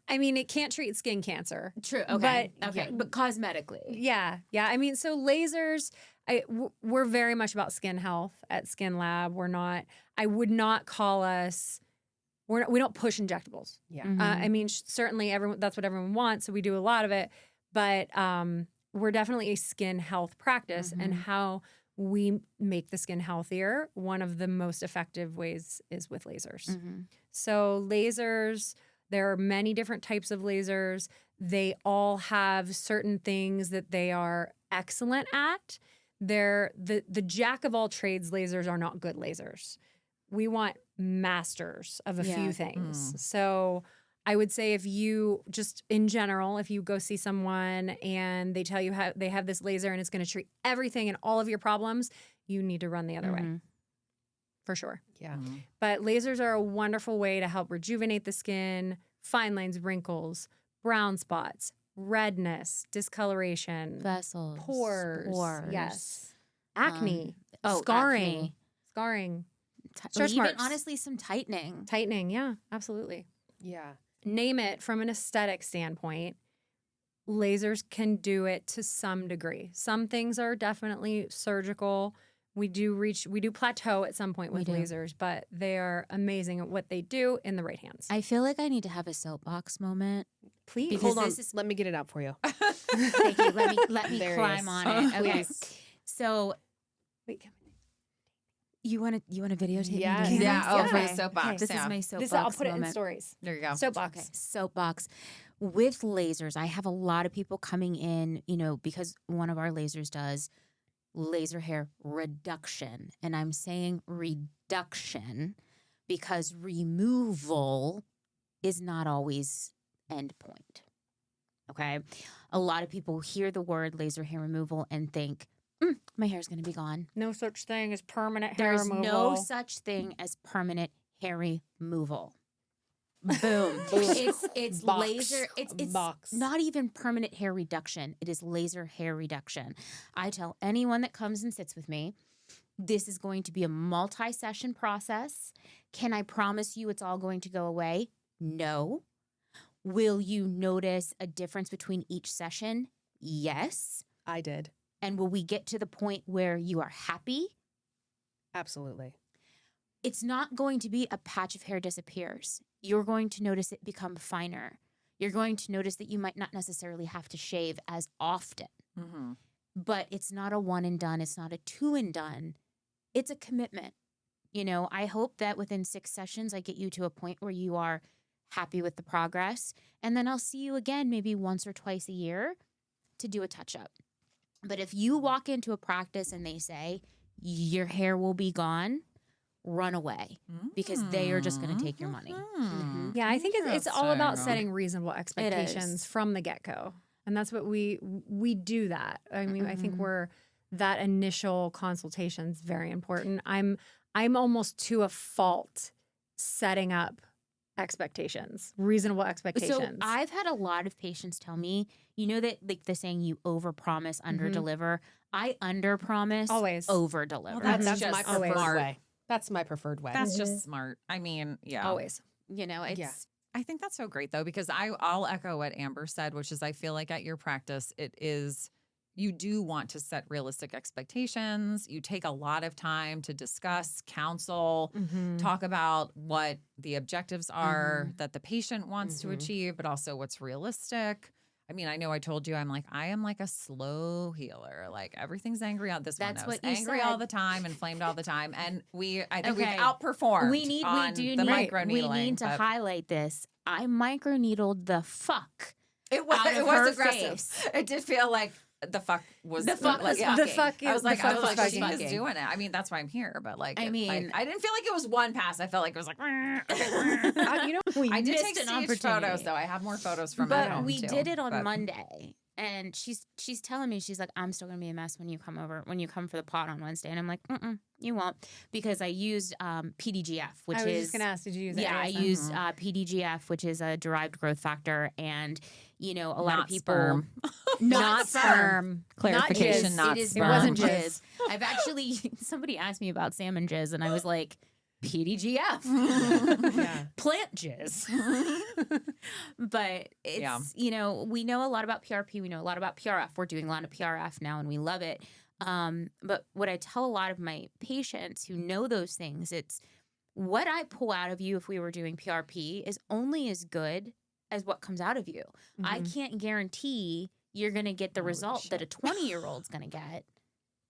D: I mean, it can't treat skin cancer.
C: True. Okay.
D: But-
C: okay. But cosmetically.
D: Yeah, yeah. I mean, so lasers. We're very much about skin health at SkinLaB. We're not. I would not call us. We don't push injectables.
A: Yeah.
C: Mhm.
D: I mean, certainly everyone. That's what everyone wants. So we do a lot of it. But we're definitely a skin health practice, and how we make the skin healthier. One of the most effective ways is with lasers.
C: Mhm.
D: So lasers, there are many different types of lasers. They all have certain things that they are excellent at. They're the jack of all trades lasers are not good lasers. We want masters of a
C: Yeah.
D: few things. So I would say if you just in general, if you go see someone and they tell you how they have this laser and it's going to treat everything and all of your problems, you need to run the other way
C: Mhm.
D: for sure.
A: Yeah.
D: But lasers are a wonderful way to help rejuvenate the skin, fine lines, wrinkles, brown spots, redness, discoloration,
C: Vessels.
D: pores, yes, acne,
C: Oh,
D: scarring,
C: acne.
D: scarring,
C: Ti-
D: Stretch
C: even
D: marks.
C: honestly, some tightening.
D: tightening. Yeah, absolutely.
A: Yeah.
D: Name it from an aesthetic standpoint. Lasers can do it to some degree. Some things are definitely surgical. We do plateau at some point
C: We
D: with
C: do.
D: lasers, but they are amazing at what they do in the right hands.
C: I feel like I need to have a soapbox moment.
D: Please.
C: because
A: Hold on.
C: this is-
A: Let me get it out for you.
C: Thank you. Let me
A: There it
C: climb
A: is.
C: on it. Okay.
A: Please.
C: So
D: Wait,
C: you want to videotape me?
A: Yes.
C: doing
B: Yeah.
C: this?
B: Oh, for
C: Okay.
B: the soapbox.
C: This
B: yeah.
C: is my
D: this
C: soapbox
D: I'll put it
C: moment.
D: in stories.
B: There you go.
D: Soapbox.
C: Okay, soapbox. With lasers, I have a lot of people coming in, because one of our lasers does laser hair reduction. And I'm saying reduction because removal is not always end point. Okay. A lot of people hear the word laser hair removal and think, my hair is going to be gone.
D: No such thing as permanent hair
C: There's
D: removal.
C: no such thing as permanent hair removal. Boom. It's
A: Box.
C: laser. It's
A: Box.
C: not even permanent hair reduction. It is laser hair reduction. I tell anyone that comes and sits with me, this is going to be a multi-session process. Can I promise you it's all going to go away? No. Will you notice a difference between each session? Yes.
A: I did.
C: And will we get to the point where you are happy?
A: Absolutely.
C: It's not going to be a patch of hair disappears. You're going to notice it become finer. You're going to notice that you might not necessarily have to shave as often,
B: Mhm.
C: but it's not a one and done. It's not a two and done. It's a commitment. I hope that within 6 sessions, I get you to a point where you are happy with the progress. And then I'll see you again, maybe once or twice a year to do a touch up. But if you walk into a practice and they say, your hair will be gone, run away because they are just going to take your money.
B: Mhm.
D: Yeah, I think it's all about
B: Interesting.
D: setting reasonable expectations from the get-go. And that's what we do that. I mean, I think that initial consultation is very important. I'm almost to a fault setting up expectations, reasonable expectations.
C: So I've had a lot of patients tell me, that like the saying you overpromise, underdeliver. I underpromise,
D: Always.
C: overdeliver.
B: Well,
A: That's
B: That's
A: my
B: just
A: preferred
B: smart.
A: way. That's my preferred way.
B: That's just smart. I mean, yeah.
D: Always.
C: It's
A: Yeah.
B: I think that's so great though, because I'll echo what Amber said, which is I feel like at your practice, you do want to set realistic expectations. You take a lot of time to discuss, counsel, talk about what the objectives are that the patient wants to achieve, but also what's realistic. I mean, I know I told you I am like a slow healer. Like everything's angry on this
C: That's
B: one. I was
C: what you
B: angry
C: said.
B: all the time, inflamed all the time. And I think
C: Okay.
B: we've outperformed
C: we
B: on
C: do
B: the
C: need
B: microneedling.
C: we need to
B: but
C: highlight this. I microneedled the fuck.
B: It was,
C: out of
B: it was
C: her
B: aggressive.
C: face.
B: It did feel like the fuck was
C: The fuck was
B: yeah.
C: fucking.
D: The fuck
B: I was like,
D: the fuck was
B: she
D: fucking.
B: is doing it. I mean, that's why I'm here. But like,
C: I mean-
B: I didn't feel like it was one pass. I felt like it was like,
D: You know,
C: We
B: I did
C: missed
B: take
C: an
B: staged
C: opportunity.
B: photos though. I have more photos from
C: But
B: at home
C: we
B: too,
C: did it on
B: but-
C: Monday. And she's telling me, she's like, I'm still gonna be a mess when you come for the pot on Wednesday. And I'm like, you won't, because I used PDGF, which
D: I was
C: is
D: just gonna ask, did you use
C: yeah, I
D: ASM?
C: used PDGF, which is a derived growth factor, and a lot
B: Not
C: of people
B: sperm.
D: Not sperm.
B: Clarification,
D: jizz.
B: not
C: it is
B: sperm.
D: It wasn't
C: not
D: jizz.
C: I've actually somebody asked me about salmon jizz, and I was like, PDGF,
A: Yeah.
C: plant jizz. But it's we know a lot about PRP, we know a lot about PRF. We're doing a lot of PRF now, and we love it. But what I tell a lot of my patients who know those things, it's what I pull out of you if we were doing PRP is only as good as what comes out of you. I can't guarantee you're going to get the result that a 20-year-old's going to get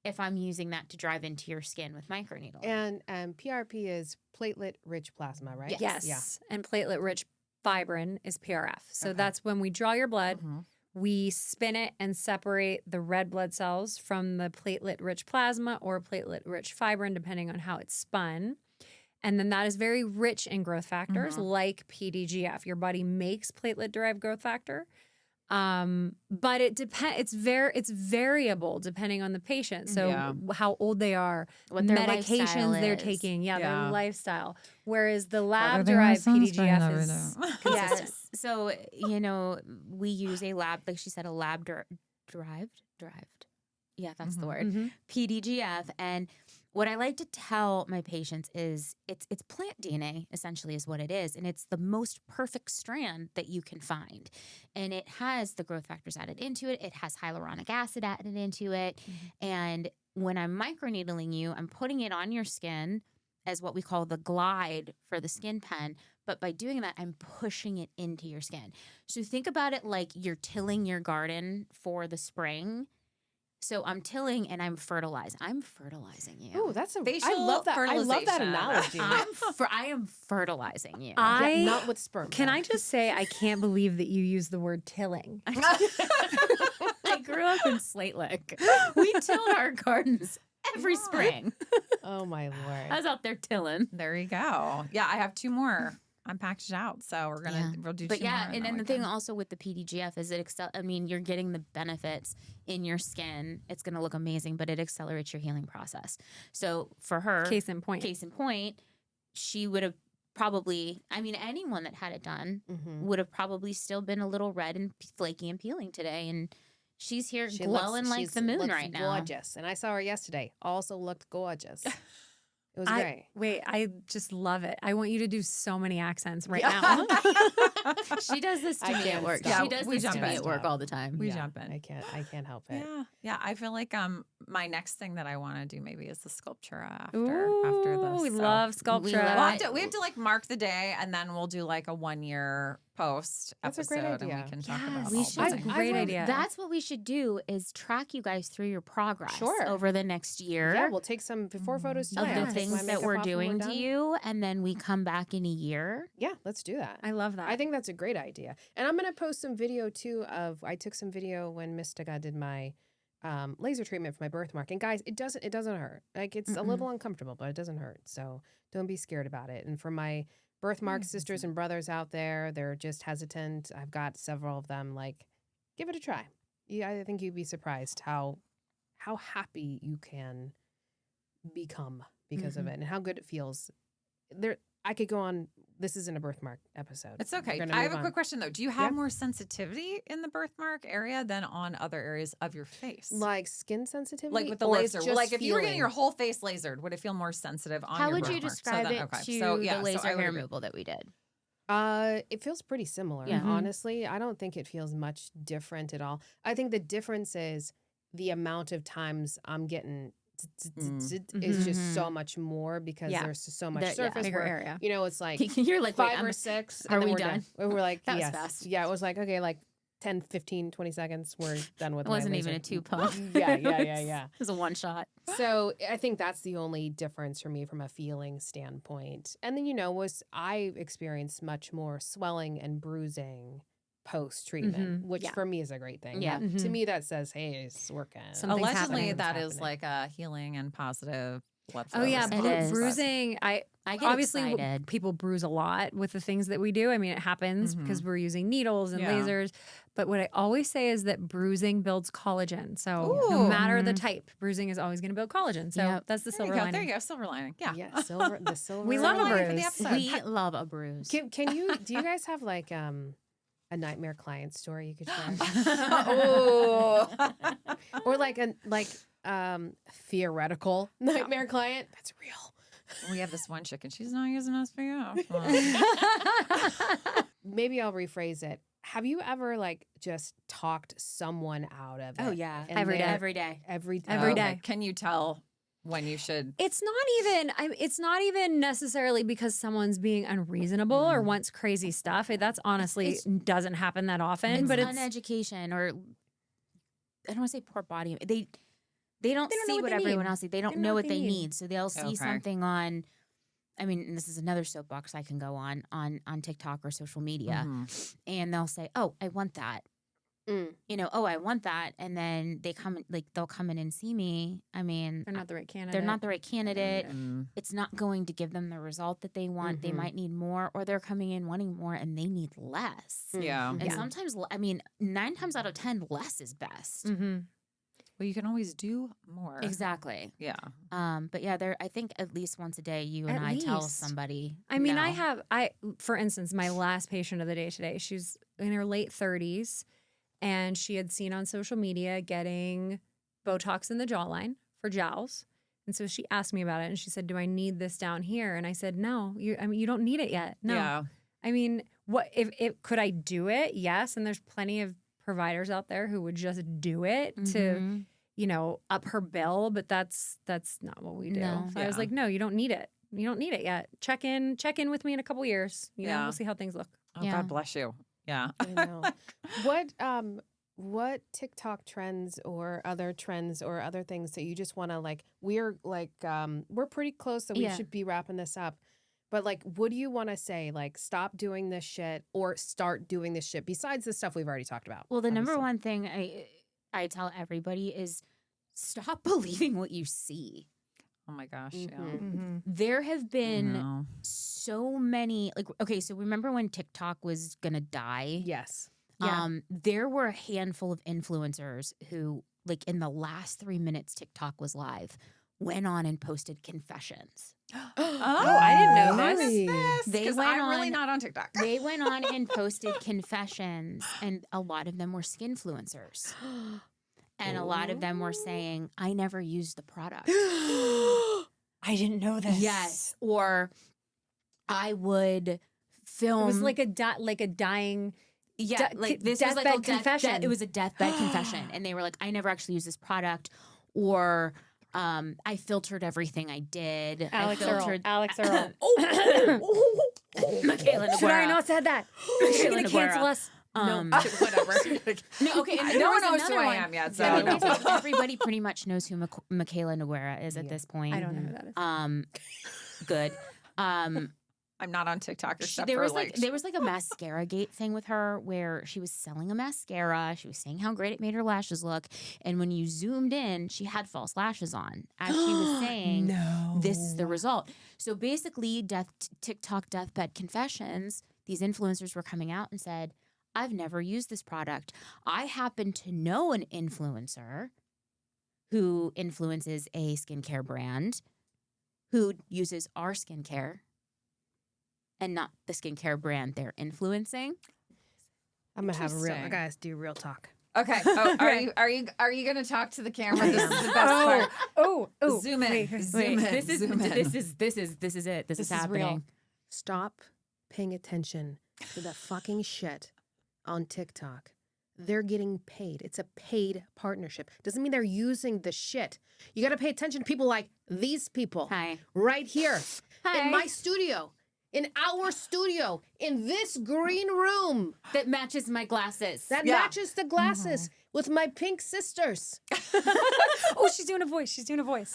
C: if I'm using that to drive into your skin with microneedling.
A: And PRP is platelet-rich plasma, right?
D: Yes.
A: Yeah.
D: And platelet-rich fibrin is PRF. So
A: Okay.
D: that's when we draw your blood,
B: Mhm.
D: we spin it and separate the red blood cells from the platelet-rich plasma or platelet-rich fibrin, depending on how it's spun. And then that is very rich in growth factors like PDGF. Your body makes platelet-derived growth factor. But it depends. It's variable depending on the patient. So
B: Yeah.
D: how old they are,
C: What their
D: medications
C: lifestyle
D: they're
C: is.
D: taking, their
B: Yeah.
D: lifestyle. Whereas the
B: Whether they're on
D: lab-derived
B: sunscreen
D: PDGF
B: every
D: is
B: day.
D: consistent.
C: Yes. So, we use a lab, like she said, a lab derived. Yeah, that's the word.
D: Mhm.
C: PDGF. And what I like to tell my patients is it's plant DNA, essentially, is what it is. And it's the most perfect strand that you can find. And it has the growth factors added into it. It has hyaluronic acid added into it. And when I'm microneedling you, I'm putting it on your skin as what we call the glide for the skin pen. But by doing that, I'm pushing it into your skin. So think about it like you're tilling your garden for the spring. So I'm tilling and I'm fertilizing. I'm fertilizing you.
A: Oh, that's I
B: Facial
A: love that. I love that
B: fertilization.
A: analogy.
C: I am fertilizing you.
A: Yeah, not with sperm.
D: Can
A: though.
D: I just say I can't believe that you use the word tilling.
C: I grew up in Slate Lick. We tilled our gardens every spring.
A: Oh my lord.
C: I was out there tilling.
B: There you go. Yeah, I have 2 more. I'm packaged out, so we'll do 2
C: But yeah,
B: more.
C: and then the
B: then
C: thing also with the PDGF is you're getting the benefits in your skin. It's going to look amazing, but it accelerates your healing process. So for her,
D: Case in point.
C: she would have probably, anyone that had it done
A: Mm-hmm.
C: would have probably still been a little red and flaky and peeling today. And she's here glowing like the moon right now.
A: Gorgeous. And I saw her yesterday. Also looked gorgeous. It was great.
D: I just love it. I want you to do so many accents right
A: Yeah.
D: now.
C: She does this to
A: I
C: me at
A: can't
C: work.
A: stop.
C: She does
B: we
C: this to
B: jump
C: me
B: in.
C: at work all the time.
B: We
A: Yeah,
B: jump in.
A: I can't help it.
B: Yeah. I feel like my next thing that I want to do maybe is the Sculptura after
D: Ooh,
B: this.
D: we
B: so.
D: love Sculptura.
B: We have to like mark the day, and then we'll do like a 1-year post
A: That's a
B: episode,
A: great
B: and we
A: idea.
B: can talk
D: Yes,
B: about
C: we
B: all
C: should.
B: the
D: That's a
B: things.
D: great idea.
C: That's what we should do is track you guys through your progress
A: Sure.
C: over the next year.
A: Yeah, we'll take some before photos
C: of
A: today.
C: the
A: I'll take my
C: things that
A: makeup
C: we're
A: off when
C: doing to
A: done.
C: you, and then we come back in a year.
A: Yeah, let's do that.
D: I love that.
A: I think that's a great idea. And I'm going to post some video too I took some video when Mistica did my laser treatment for my birthmark. And guys, it doesn't hurt. Like it's a little uncomfortable, but it doesn't hurt. So don't be scared about it. And for my birthmark sisters and brothers out there, they're just hesitant. I've got several of them. Like, give it a try. Yeah, I think you'd be surprised how happy you can become because of it and how good it feels. I could go on. This isn't a birthmark episode.
B: It's okay.
A: We're gonna
B: I have
A: move
B: a
A: on.
B: quick question though. Do you have
A: Yeah.
B: more sensitivity in the birthmark area than on other areas of your face?
A: Like skin sensitivity?
B: Like with the
A: or it's
B: laser.
A: just
B: Like if you were getting
A: feeling?
B: your whole face lasered, would it feel more sensitive on
C: How
B: your
C: would you
B: birthmark?
C: describe it to the laser
B: I would
C: hair
B: agree.
C: removal that we did?
A: It feels pretty similar.
C: Yeah.
A: Honestly, I don't think it feels much different at all. I think the difference is the amount of times I'm getting is just so much more because
D: Yeah.
A: there's so much
C: Yeah.
A: surface
D: Bigger
A: where,
D: area.
A: It's like
C: You're like, wait,
A: 5 or 6.
C: are
A: and then
C: we
A: we're
C: done?
A: We're like,
C: That was
A: yes.
C: fast.
A: Yeah, it was like, okay, like 10, 15, 20 seconds. We're done with
C: It
A: my
C: wasn't even
A: laser.
C: a 2 pump.
A: Yeah.
C: It was a 1 shot.
A: So I think that's the only difference for me from a feeling standpoint. And then, I experienced much more swelling and bruising post-treatment, which
D: Yeah.
A: for me is a great thing.
C: Yeah.
A: To me, that says, hey, it's working.
D: Something's
B: Allegedly,
D: happening.
B: that is
A: happening.
B: like a healing and positive blood flow.
D: Oh yeah,
C: It is.
D: bruising.
C: I get
D: obviously
C: excited.
D: people bruise a lot with the things that we do. I mean, it happens because we're using needles and lasers. But what I always say is that bruising builds collagen. So no matter the type, bruising is always going to build collagen. So that's the silver lining.
B: There you go. Silver lining. Yeah.
A: Yeah, the silver.
D: We love a
B: lining for the
D: bruise.
B: episode.
C: We love a bruise.
A: Can you? Do you guys have like a nightmare client story you could share, or like a theoretical nightmare client that's real?
B: We have this one chick and she's not using SPF.
A: Maybe I'll rephrase it. Have you ever like just talked someone out of it?
C: Oh yeah,
A: And
D: Every day.
C: every day.
A: every day.
D: Every day.
B: Can you tell when you should?
D: It's not even necessarily because someone's being unreasonable or wants crazy stuff. That's honestly doesn't happen that often. But it's
C: uneducation, or I don't want to say poor body. They don't
D: know
C: see
D: what
C: what
D: they
C: everyone
D: need.
C: else sees. They don't know what they need. So they'll see
B: Okay.
C: something on. I mean, and this is another soapbox I can go on TikTok or social media, and they'll say, "Oh, I want that." You know, oh, I want that, and then they'll come in and see me. I mean,
D: they're not the right candidate.
C: they're not the right candidate.
B: Mm.
C: It's not going to give them the result that they want. They might need more, or they're coming in wanting more and they need less.
B: Yeah.
C: And sometimes, I mean, 9 times out of 10, less is best.
D: Mm-hmm.
B: Well, you can always do more.
C: Exactly.
B: Yeah.
C: But yeah, I think at least once a day, you and
D: At
C: I tell
D: least.
C: somebody.
D: I mean,
C: no.
D: for instance, my last patient of the day today, she's in her late 30s and she had seen on social media getting Botox in the jawline for jowls. And so she asked me about it and she said, "Do I need this down here?" And I said, "No, you don't need it yet." No.
B: Yeah.
D: I mean, what if could I do it? Yes. And there's plenty of providers out there who would just do it to,
C: Mhm.
D: you know, up her bill, but that's not what we do.
C: No.
D: So I was
B: Yeah.
D: like, "No, you don't need it. You don't need it yet. Check in with me in a couple years. You know,
B: Yeah.
D: we'll see how things look."
B: Oh,
C: Yeah.
B: God bless you. Yeah.
A: I know. What TikTok trends or other things that you just want to like? We're pretty close that we
C: Yeah.
A: should be wrapping this up. But like, what do you want to say? Like, stop doing this shit or start doing this shit besides the stuff we've already talked about?
C: Well, the number
A: obviously.
C: one thing I tell everybody is stop believing what you see.
B: Oh my gosh.
A: Mhm.
B: Yeah.
D: Mm-hmm.
C: There have been
B: No.
C: so many, like, okay, so remember when TikTok was gonna die?
A: Yes.
D: Yeah.
C: There were a handful of influencers who, like, in the last 3 minutes TikTok was live, went on and posted confessions.
B: Oh,
D: I didn't know
B: I missed
A: this.
B: this.
C: They
B: 'Cause
C: went
B: I'm really
C: on-
B: not on TikTok.
C: They went on and posted confessions, and a lot of them were skinfluencers. And a lot of them were saying, "I never used the product."
D: I didn't know this.
C: Yes. Or I would film.
D: It was like a dying.
C: Yeah,
D: de-
C: like this was like
D: deathbed
C: a
D: confession.
C: it was a deathbed confession, and they were like, "I never actually used this product," or "I filtered everything I did."
D: Alex
C: I
D: Earl.
C: filtered
D: Alex Earl.
C: Michaela
D: Should I
C: Naguera.
D: not said that?
C: Michaela
D: She's gonna cancel
C: Naguera.
D: us.
B: Whatever.
C: No, okay, and then
B: No
C: there
B: one
C: was
B: knows who
C: another
B: I
C: one.
B: am yet, so
C: Yeah,
B: no.
C: everybody pretty much knows who Michaela Naguera is at this point.
D: I don't know who that is.
C: Good.
B: I'm not on TikTok except
C: There
B: for
C: was
B: like
C: there was like a mascara gate thing with her where she was selling a mascara. She was saying how great it made her lashes look, and when you zoomed in, she had false lashes on as she was saying,
D: No.
C: "This is the result." So basically, TikTok deathbed confessions. These influencers were coming out and said, "I've never used this product. I happen to know an influencer who influences a skincare brand who uses our skincare and not the skincare brand they're influencing."
A: I'm gonna have I
B: Interesting.
A: gotta do real talk.
B: Okay. Oh, are you gonna talk to the camera? This is the best part.
D: Oh,
B: Zoom in.
D: wait,
B: Zoom in.
C: This is
B: Zoom in.
C: this is it. This is
D: This is real.
C: happening.
A: Stop paying attention to the fucking shit on TikTok. They're getting paid. It's a paid partnership. Doesn't mean they're using the shit. You got to pay attention to people like these people
C: Hi.
A: right here
C: Hi.
A: in my studio, in our studio, in this green room
C: That matches my glasses.
A: that
B: Yeah.
A: matches the glasses with my pink sisters.
D: Oh, she's doing a voice. She's doing a voice.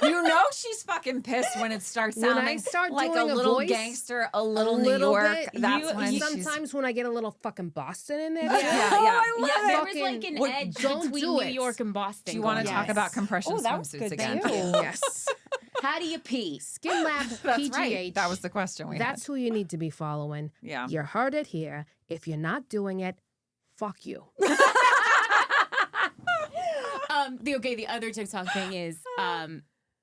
B: You know she's fucking pissed when it starts
A: When I
B: sounding
A: start
B: like
A: doing
B: a
A: a
B: little
A: voice,
B: gangster, a
A: A
B: little New
A: little
B: York.
A: bit.
B: That's when she's
A: Sometimes when I get a little fucking Boston in it.
B: Yeah, yeah.
C: Yeah, there was
A: Fucking-
C: like an
A: What-
C: edge
A: don't
C: between
A: do
C: New
A: it.
C: York and Boston.
B: Do you want to
C: going
B: talk
C: on.
B: about compression
D: Oh, that was
B: swimsuits
D: good.
B: again?
D: Thank you.
A: Yes.
C: How do you pee?
A: SkinLaB
B: That's
A: PGH.
B: right. That was the question we
A: That's
B: had.
A: who you need to be following.
B: Yeah.
A: You heard it here. If you're not doing it, fuck you.
C: The other TikTok thing is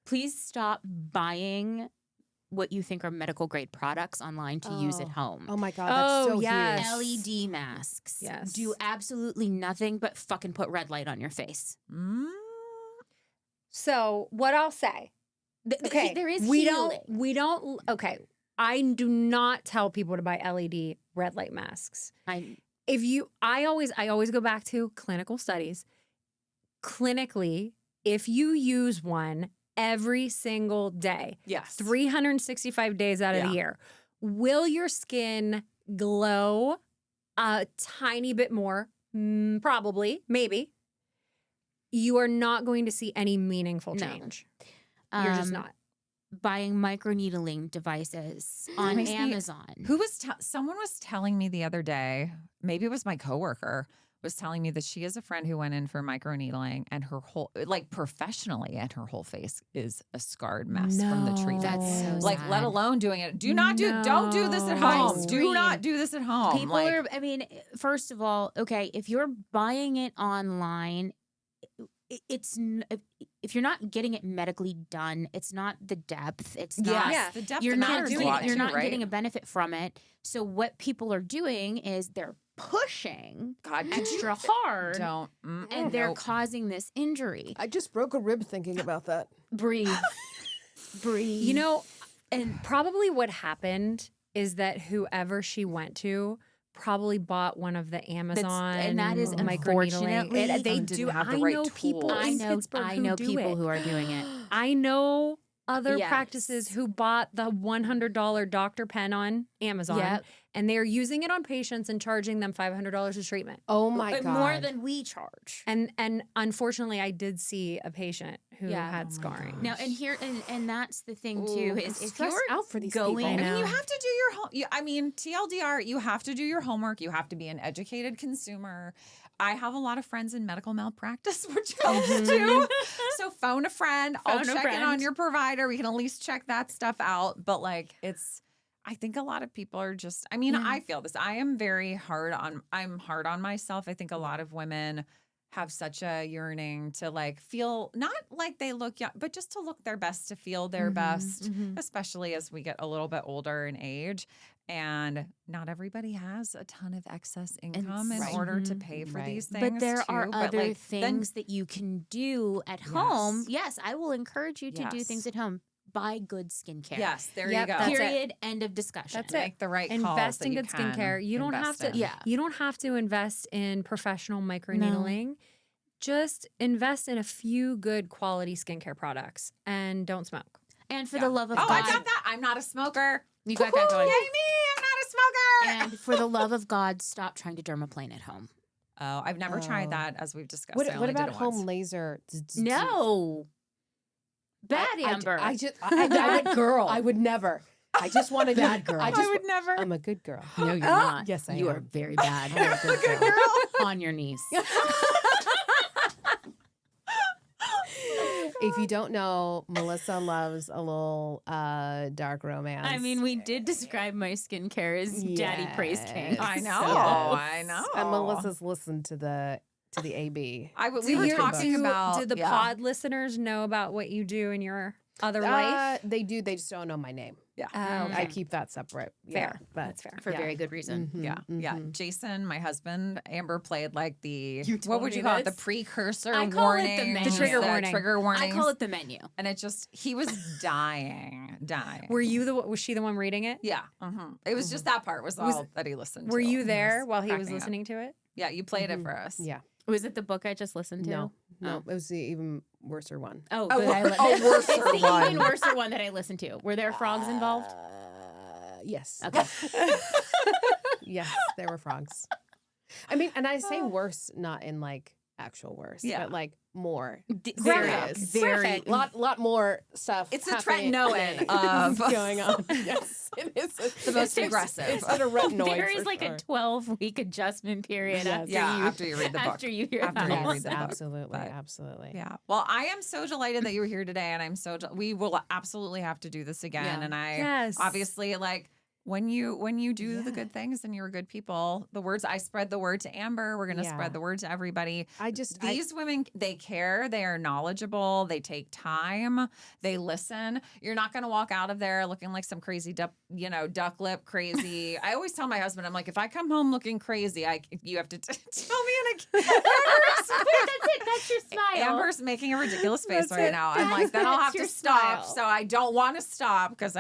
C: please stop buying what you think are medical grade products online to use at home.
A: Oh my God, that's so
D: yes.
A: huge.
C: LED masks
D: Yes.
C: do absolutely nothing but fucking put red light on your face.
D: So what I'll say, okay,
C: There is
D: we
C: healing.
D: don't. Okay, I do not tell people to buy LED red light masks. I always go back to clinical studies. Clinically, if you use one every single day,
B: Yes.
D: 365 days out of the year, will your skin glow a tiny bit more? Probably, maybe. You are not going to see any meaningful
C: No.
D: change. You're just not.
C: Buying microneedling devices on
B: makes me-
C: Amazon.
B: Someone was telling me the other day, maybe it was my coworker, was telling me that she has a friend who went in for microneedling and her whole, like professionally, and her whole face is a scarred mess from the treatment.
C: That's so
B: Like,
C: sad.
B: let alone doing it. Don't do this at
D: No.
B: home.
C: I
B: Do not
C: scream.
B: do this at home.
C: People
B: Like,
C: are, I mean, first of all, okay, if you're buying it online, if you're not getting it medically done, it's not the depth. It's not.
B: yes, the depth
C: You're not
B: matters a
C: getting.
B: lot
C: You're
B: too,
C: not
B: right?
C: getting a benefit from it. So what people are doing is they're pushing
B: God,
C: extra hard,
B: don't.
C: and they're causing this injury.
A: I just broke a rib thinking about that.
C: Breathe, breathe.
D: You know, and probably what happened is that whoever she went to probably bought one of the Amazon
C: and that is
D: microneedling.
C: unfortunately-
D: They
B: Didn't
D: do.
B: have the
D: I
B: right
D: know people
B: tools.
D: in Pittsburgh
C: I
D: who
C: know
D: do
C: people
D: it.
C: who are doing it.
D: I know other
C: Yes.
D: practices who bought the $100 doctor pen on Amazon,
C: Yep.
D: and they're using it on patients and charging them $500 a treatment.
A: Oh my
C: But
A: God.
C: more than we charge.
D: And unfortunately, I did see a patient who
C: Yeah.
D: had
B: Oh my
D: scarring.
C: Now, and that's the thing too
A: Ooh,
C: is
A: I'm
C: if
A: stressed
C: you're
A: out for these
C: going,
A: people.
B: I mean, you
D: know.
B: have to do your home. I mean, TLDR, you have to do your homework. You have to be an educated consumer. I have a lot of friends in medical malpractice, which helps too. So phone a friend. I'll
C: Phone a
B: check in on
C: friend.
B: your provider. We can at least check that stuff out. But like, I think a lot of people are just, I mean,
C: Yeah.
B: I feel this. I'm hard on myself. I think a lot of women have such a yearning to like feel not like they look young, but just to look their best, to feel their best, especially as we get a little bit older in age. And not everybody has a ton of excess income in
C: Right.
B: order to pay for
A: Right.
B: these things.
C: but there are
B: too.
C: other
B: But, like, then-
C: things that you can do at home. Yes, I will encourage you to do
B: Yes.
C: things at home. Buy good skincare.
B: Yes, there
D: Yep,
B: you go.
D: that's it.
C: Period. End of discussion.
D: That's it.
B: Make the right calls
D: Invest
B: that
D: in
B: you
D: good
B: can
D: skincare. You don't have
B: invest
D: to.
B: in.
C: Yeah.
D: You don't have to invest in professional microneedling. Just invest in a few good quality skincare products and don't smoke.
C: And for
B: Yeah.
C: the love of
B: Oh,
C: God,
B: I got that. I'm not a smoker.
C: you got that
B: Yay
C: going.
B: me! I'm not a smoker.
C: And for the love of God, stop trying to dermaplane at home.
B: Oh, I've never tried
A: Oh.
B: that, as we've discussed.
A: What
B: I only did
A: about
B: it
A: home
B: once.
A: laser?
C: No. Bad Amber.
A: I would girl. I would never. I just want to
C: Bad girl.
A: I
B: I would never.
A: I'm a good girl.
C: no, you're not.
A: Yes, I
C: You
A: am.
C: are very bad.
A: I'm a good girl.
C: On your knees.
A: If you don't know, Melissa loves a little dark romance.
C: I mean, we did describe my skincare as daddy praise king.
B: I know.
A: Yes.
B: I know.
A: And Melissa's listened to the AB.
B: We were talking about.
D: Did the
B: yeah.
D: pod listeners know about what you do in your other life?
A: They do. They just don't know my name.
B: Yeah.
A: I keep that separate. Yeah,
D: Fair.
A: but
D: That's fair.
C: For
A: yeah.
C: very good reason.
A: Mhm,
B: Yeah, yeah.
A: mhm.
B: Jason, my husband, Amber played like the what
C: told
B: would you
C: me
B: call it? The
C: this.
B: precursor
C: I call it the
B: warning,
C: menu. The
D: trigger warning.
B: trigger warning.
C: I call it the menu.
B: and it just he was dying.
D: Was she the one reading it?
B: Yeah, it was just that part was all that he listened.
D: Were
B: to.
D: you
B: He
D: there while he was
B: cracking up.
D: listening to it?
B: Yeah, you played it for us.
A: Yeah.
C: Was it the book I just listened to?
A: No.
C: Oh.
A: It was the even worser one.
C: Oh,
B: Oh,
C: good.
B: worser
C: It's the
B: one.
C: even worser one that I listened to. Were there frogs involved?
A: Yes.
C: Okay.
A: Yes, there were frogs. I mean, and I say worse, not in like actual worse,
B: Yeah.
A: but like more
C: Graphic.
A: serious.
C: Very.
A: Lot more stuff.
B: It's the
A: happening-
B: tretinoin of
A: going on. Yes, it is
B: the most aggressive.
A: It's a retinoid.
C: There is
A: for
C: like
A: sure.
C: a 12-week adjustment period
A: Yes.
B: after you read the book.
C: after you hear
B: After
C: about
B: you
C: it.
B: read the book,
A: absolutely,
B: but-
A: absolutely.
B: Yeah. Well, I am so delighted that you were here today, and I'm so we will absolutely have to do this again.
C: Yeah.
B: And I
D: Yes.
B: obviously like when you do the
A: Yeah.
B: good things and you're good people. The words I spread the word to Amber. We're gonna
A: Yeah.
B: spread the word to everybody.
A: I just
B: These women, they care. They are knowledgeable. They take time. They listen. You're not going to walk out of there looking like some crazy, duck lip crazy. I always tell my husband, I'm like, if I come home looking crazy, you have to tell me. And
C: That's it. That's your smile.
B: Amber's making a ridiculous face
D: That's
B: right
D: it.
B: now. I'm like, then I'll
C: That's
B: have to
C: your
B: stop.
C: smile.
B: So I don't want to stop because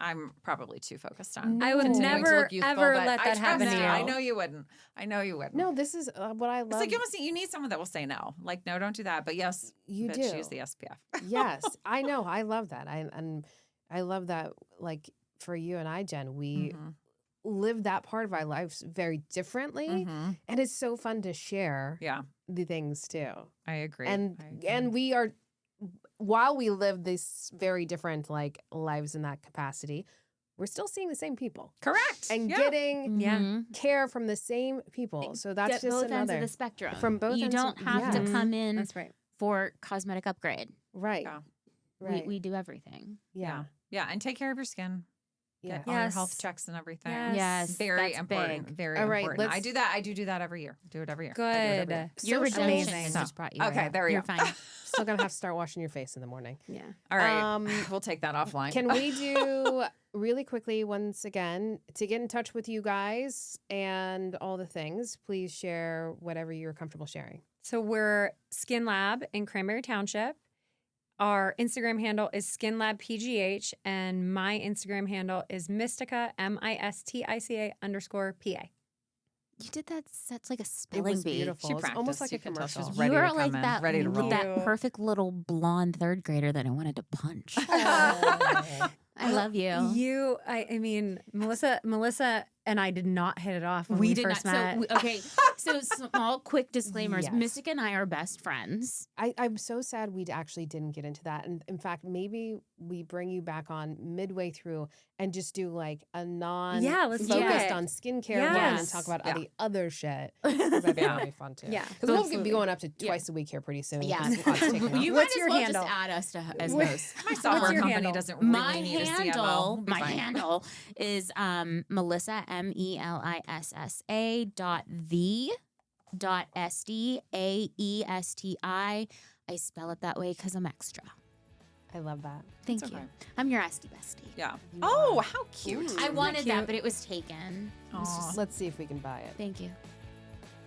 B: I'm probably too focused on.
D: I would
B: continuing to
D: never,
B: look youthful,
D: ever
B: but
D: let
B: I
D: that happen
B: trust
D: to you.
B: I know you wouldn't. I know you wouldn't.
A: no. This is what I love.
B: It's like you need someone that will say no. Like, no, don't do that. But yes,
A: You
B: bitch,
A: do.
B: use the SPF.
A: Yes, I know. I love that. I love that. Like for you and I, Jen, we
B: Mhm.
A: live that part of our lives very differently,
B: Mhm.
A: and it's so fun to share
B: Yeah,
A: the things too.
B: I agree.
A: And
B: I agree.
A: and we are, while we live these very different like lives in that capacity, we're still seeing the same people
B: correct
A: and
B: yeah.
A: getting
D: Yeah.
C: Mhm.
A: care from the same people. So that's
C: Get
A: just
C: both ends
A: another
C: of the spectrum.
A: from both
C: You
A: ends of-
C: don't have
A: yes.
C: to come in
D: That's right.
C: for cosmetic upgrade.
A: right,
B: Yeah.
A: right,
C: We do everything.
A: yeah,
B: Yeah, and take care of your skin.
A: yeah.
B: Get all your
D: Yes.
B: health checks and everything.
D: Yes.
C: Yes,
B: Very
C: that's
B: important.
C: big.
B: Very
A: All right,
B: important. I
A: let's-
B: do that. I do that every year. Do it every year. I do it every
D: Good.
B: year.
C: Your
A: Social-
C: redemption
D: amazing.
C: just brought you.
B: Okay,
C: right.
B: there we
C: You're
B: go.
C: fine.
A: Still gonna have to start washing your face in the morning.
C: Yeah.
B: All right.
A: Um,
B: We'll take that offline.
A: Can we do really quickly once again to get in touch with you guys and all the things? Please share whatever you're comfortable sharing.
D: So we're SkinLaB in Cranberry Township. Our Instagram handle is SkinLabPGH, and my Instagram handle is Mistica, MISTICA_PA.
C: You did that. That's like a
A: It
C: spelling
A: was
C: bee.
A: beautiful.
B: She
A: It's
B: practiced.
A: almost like
B: You
A: a
B: can tell she's
A: commercial.
B: ready
C: you
B: to
C: are
B: come
C: like
B: in,
C: that,
B: ready to roll.
C: that
D: Thank you.
C: perfect little blonde third grader that I wanted to punch. I love you.
D: I mean, Melissa and I did not hit it off when we
C: did
D: first
C: not.
D: met.
C: Okay, so small, quick disclaimers.
A: Yes.
C: Mystic and I are best friends.
A: I'm so sad we actually didn't get into that. And in fact, maybe we bring you back on midway through and just do like a non
D: let's do
A: focused
D: it.
A: on skincare one and
C: Yes.
A: talk about
B: Yeah.
A: all the other shit. 'Cause I think that'll be fun too.
D: Yeah.
A: Because we'll be
C: Absolutely.
A: going up to
C: Yeah.
A: twice a week here pretty soon.
C: Yeah,
A: 'cause the pod's taking off.
C: you
D: What's
C: might
D: your
C: as well
D: handle?
C: just add us as
D: What-
C: hosts.
B: My software
D: your
B: company
D: handle?
B: doesn't really
C: My
B: need a CMO.
C: handle,
B: We'll be
C: my
B: fine.
C: handle is Melissa melissa.sdaesti. I spell it that way because I'm extra.
A: I love that.
C: Thank
B: It's
C: you.
B: okay.
C: I'm your Esty bestie.
B: Yeah.
A: You
B: Oh,
A: are.
B: how cute.
C: I wanted
D: cute?
C: that, but it was taken.
B: Aw.
A: Let's see if we can buy it.
C: Thank you.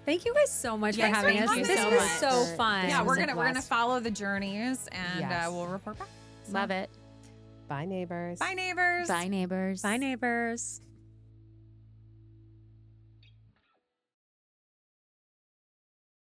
D: Thank you guys so much for
B: Thanks for
D: having us.
B: coming.
D: This
B: Thank
D: was
B: you
D: so
A: for-
D: fun.
B: Yeah,
A: It
B: we're
A: was a
B: gonna
A: blast.
B: follow the journeys and
A: Yes.
B: we'll report back. So,
C: Love it.
A: Bye, neighbors.
B: Bye, neighbors.
C: Bye, neighbors.
D: Bye, neighbors.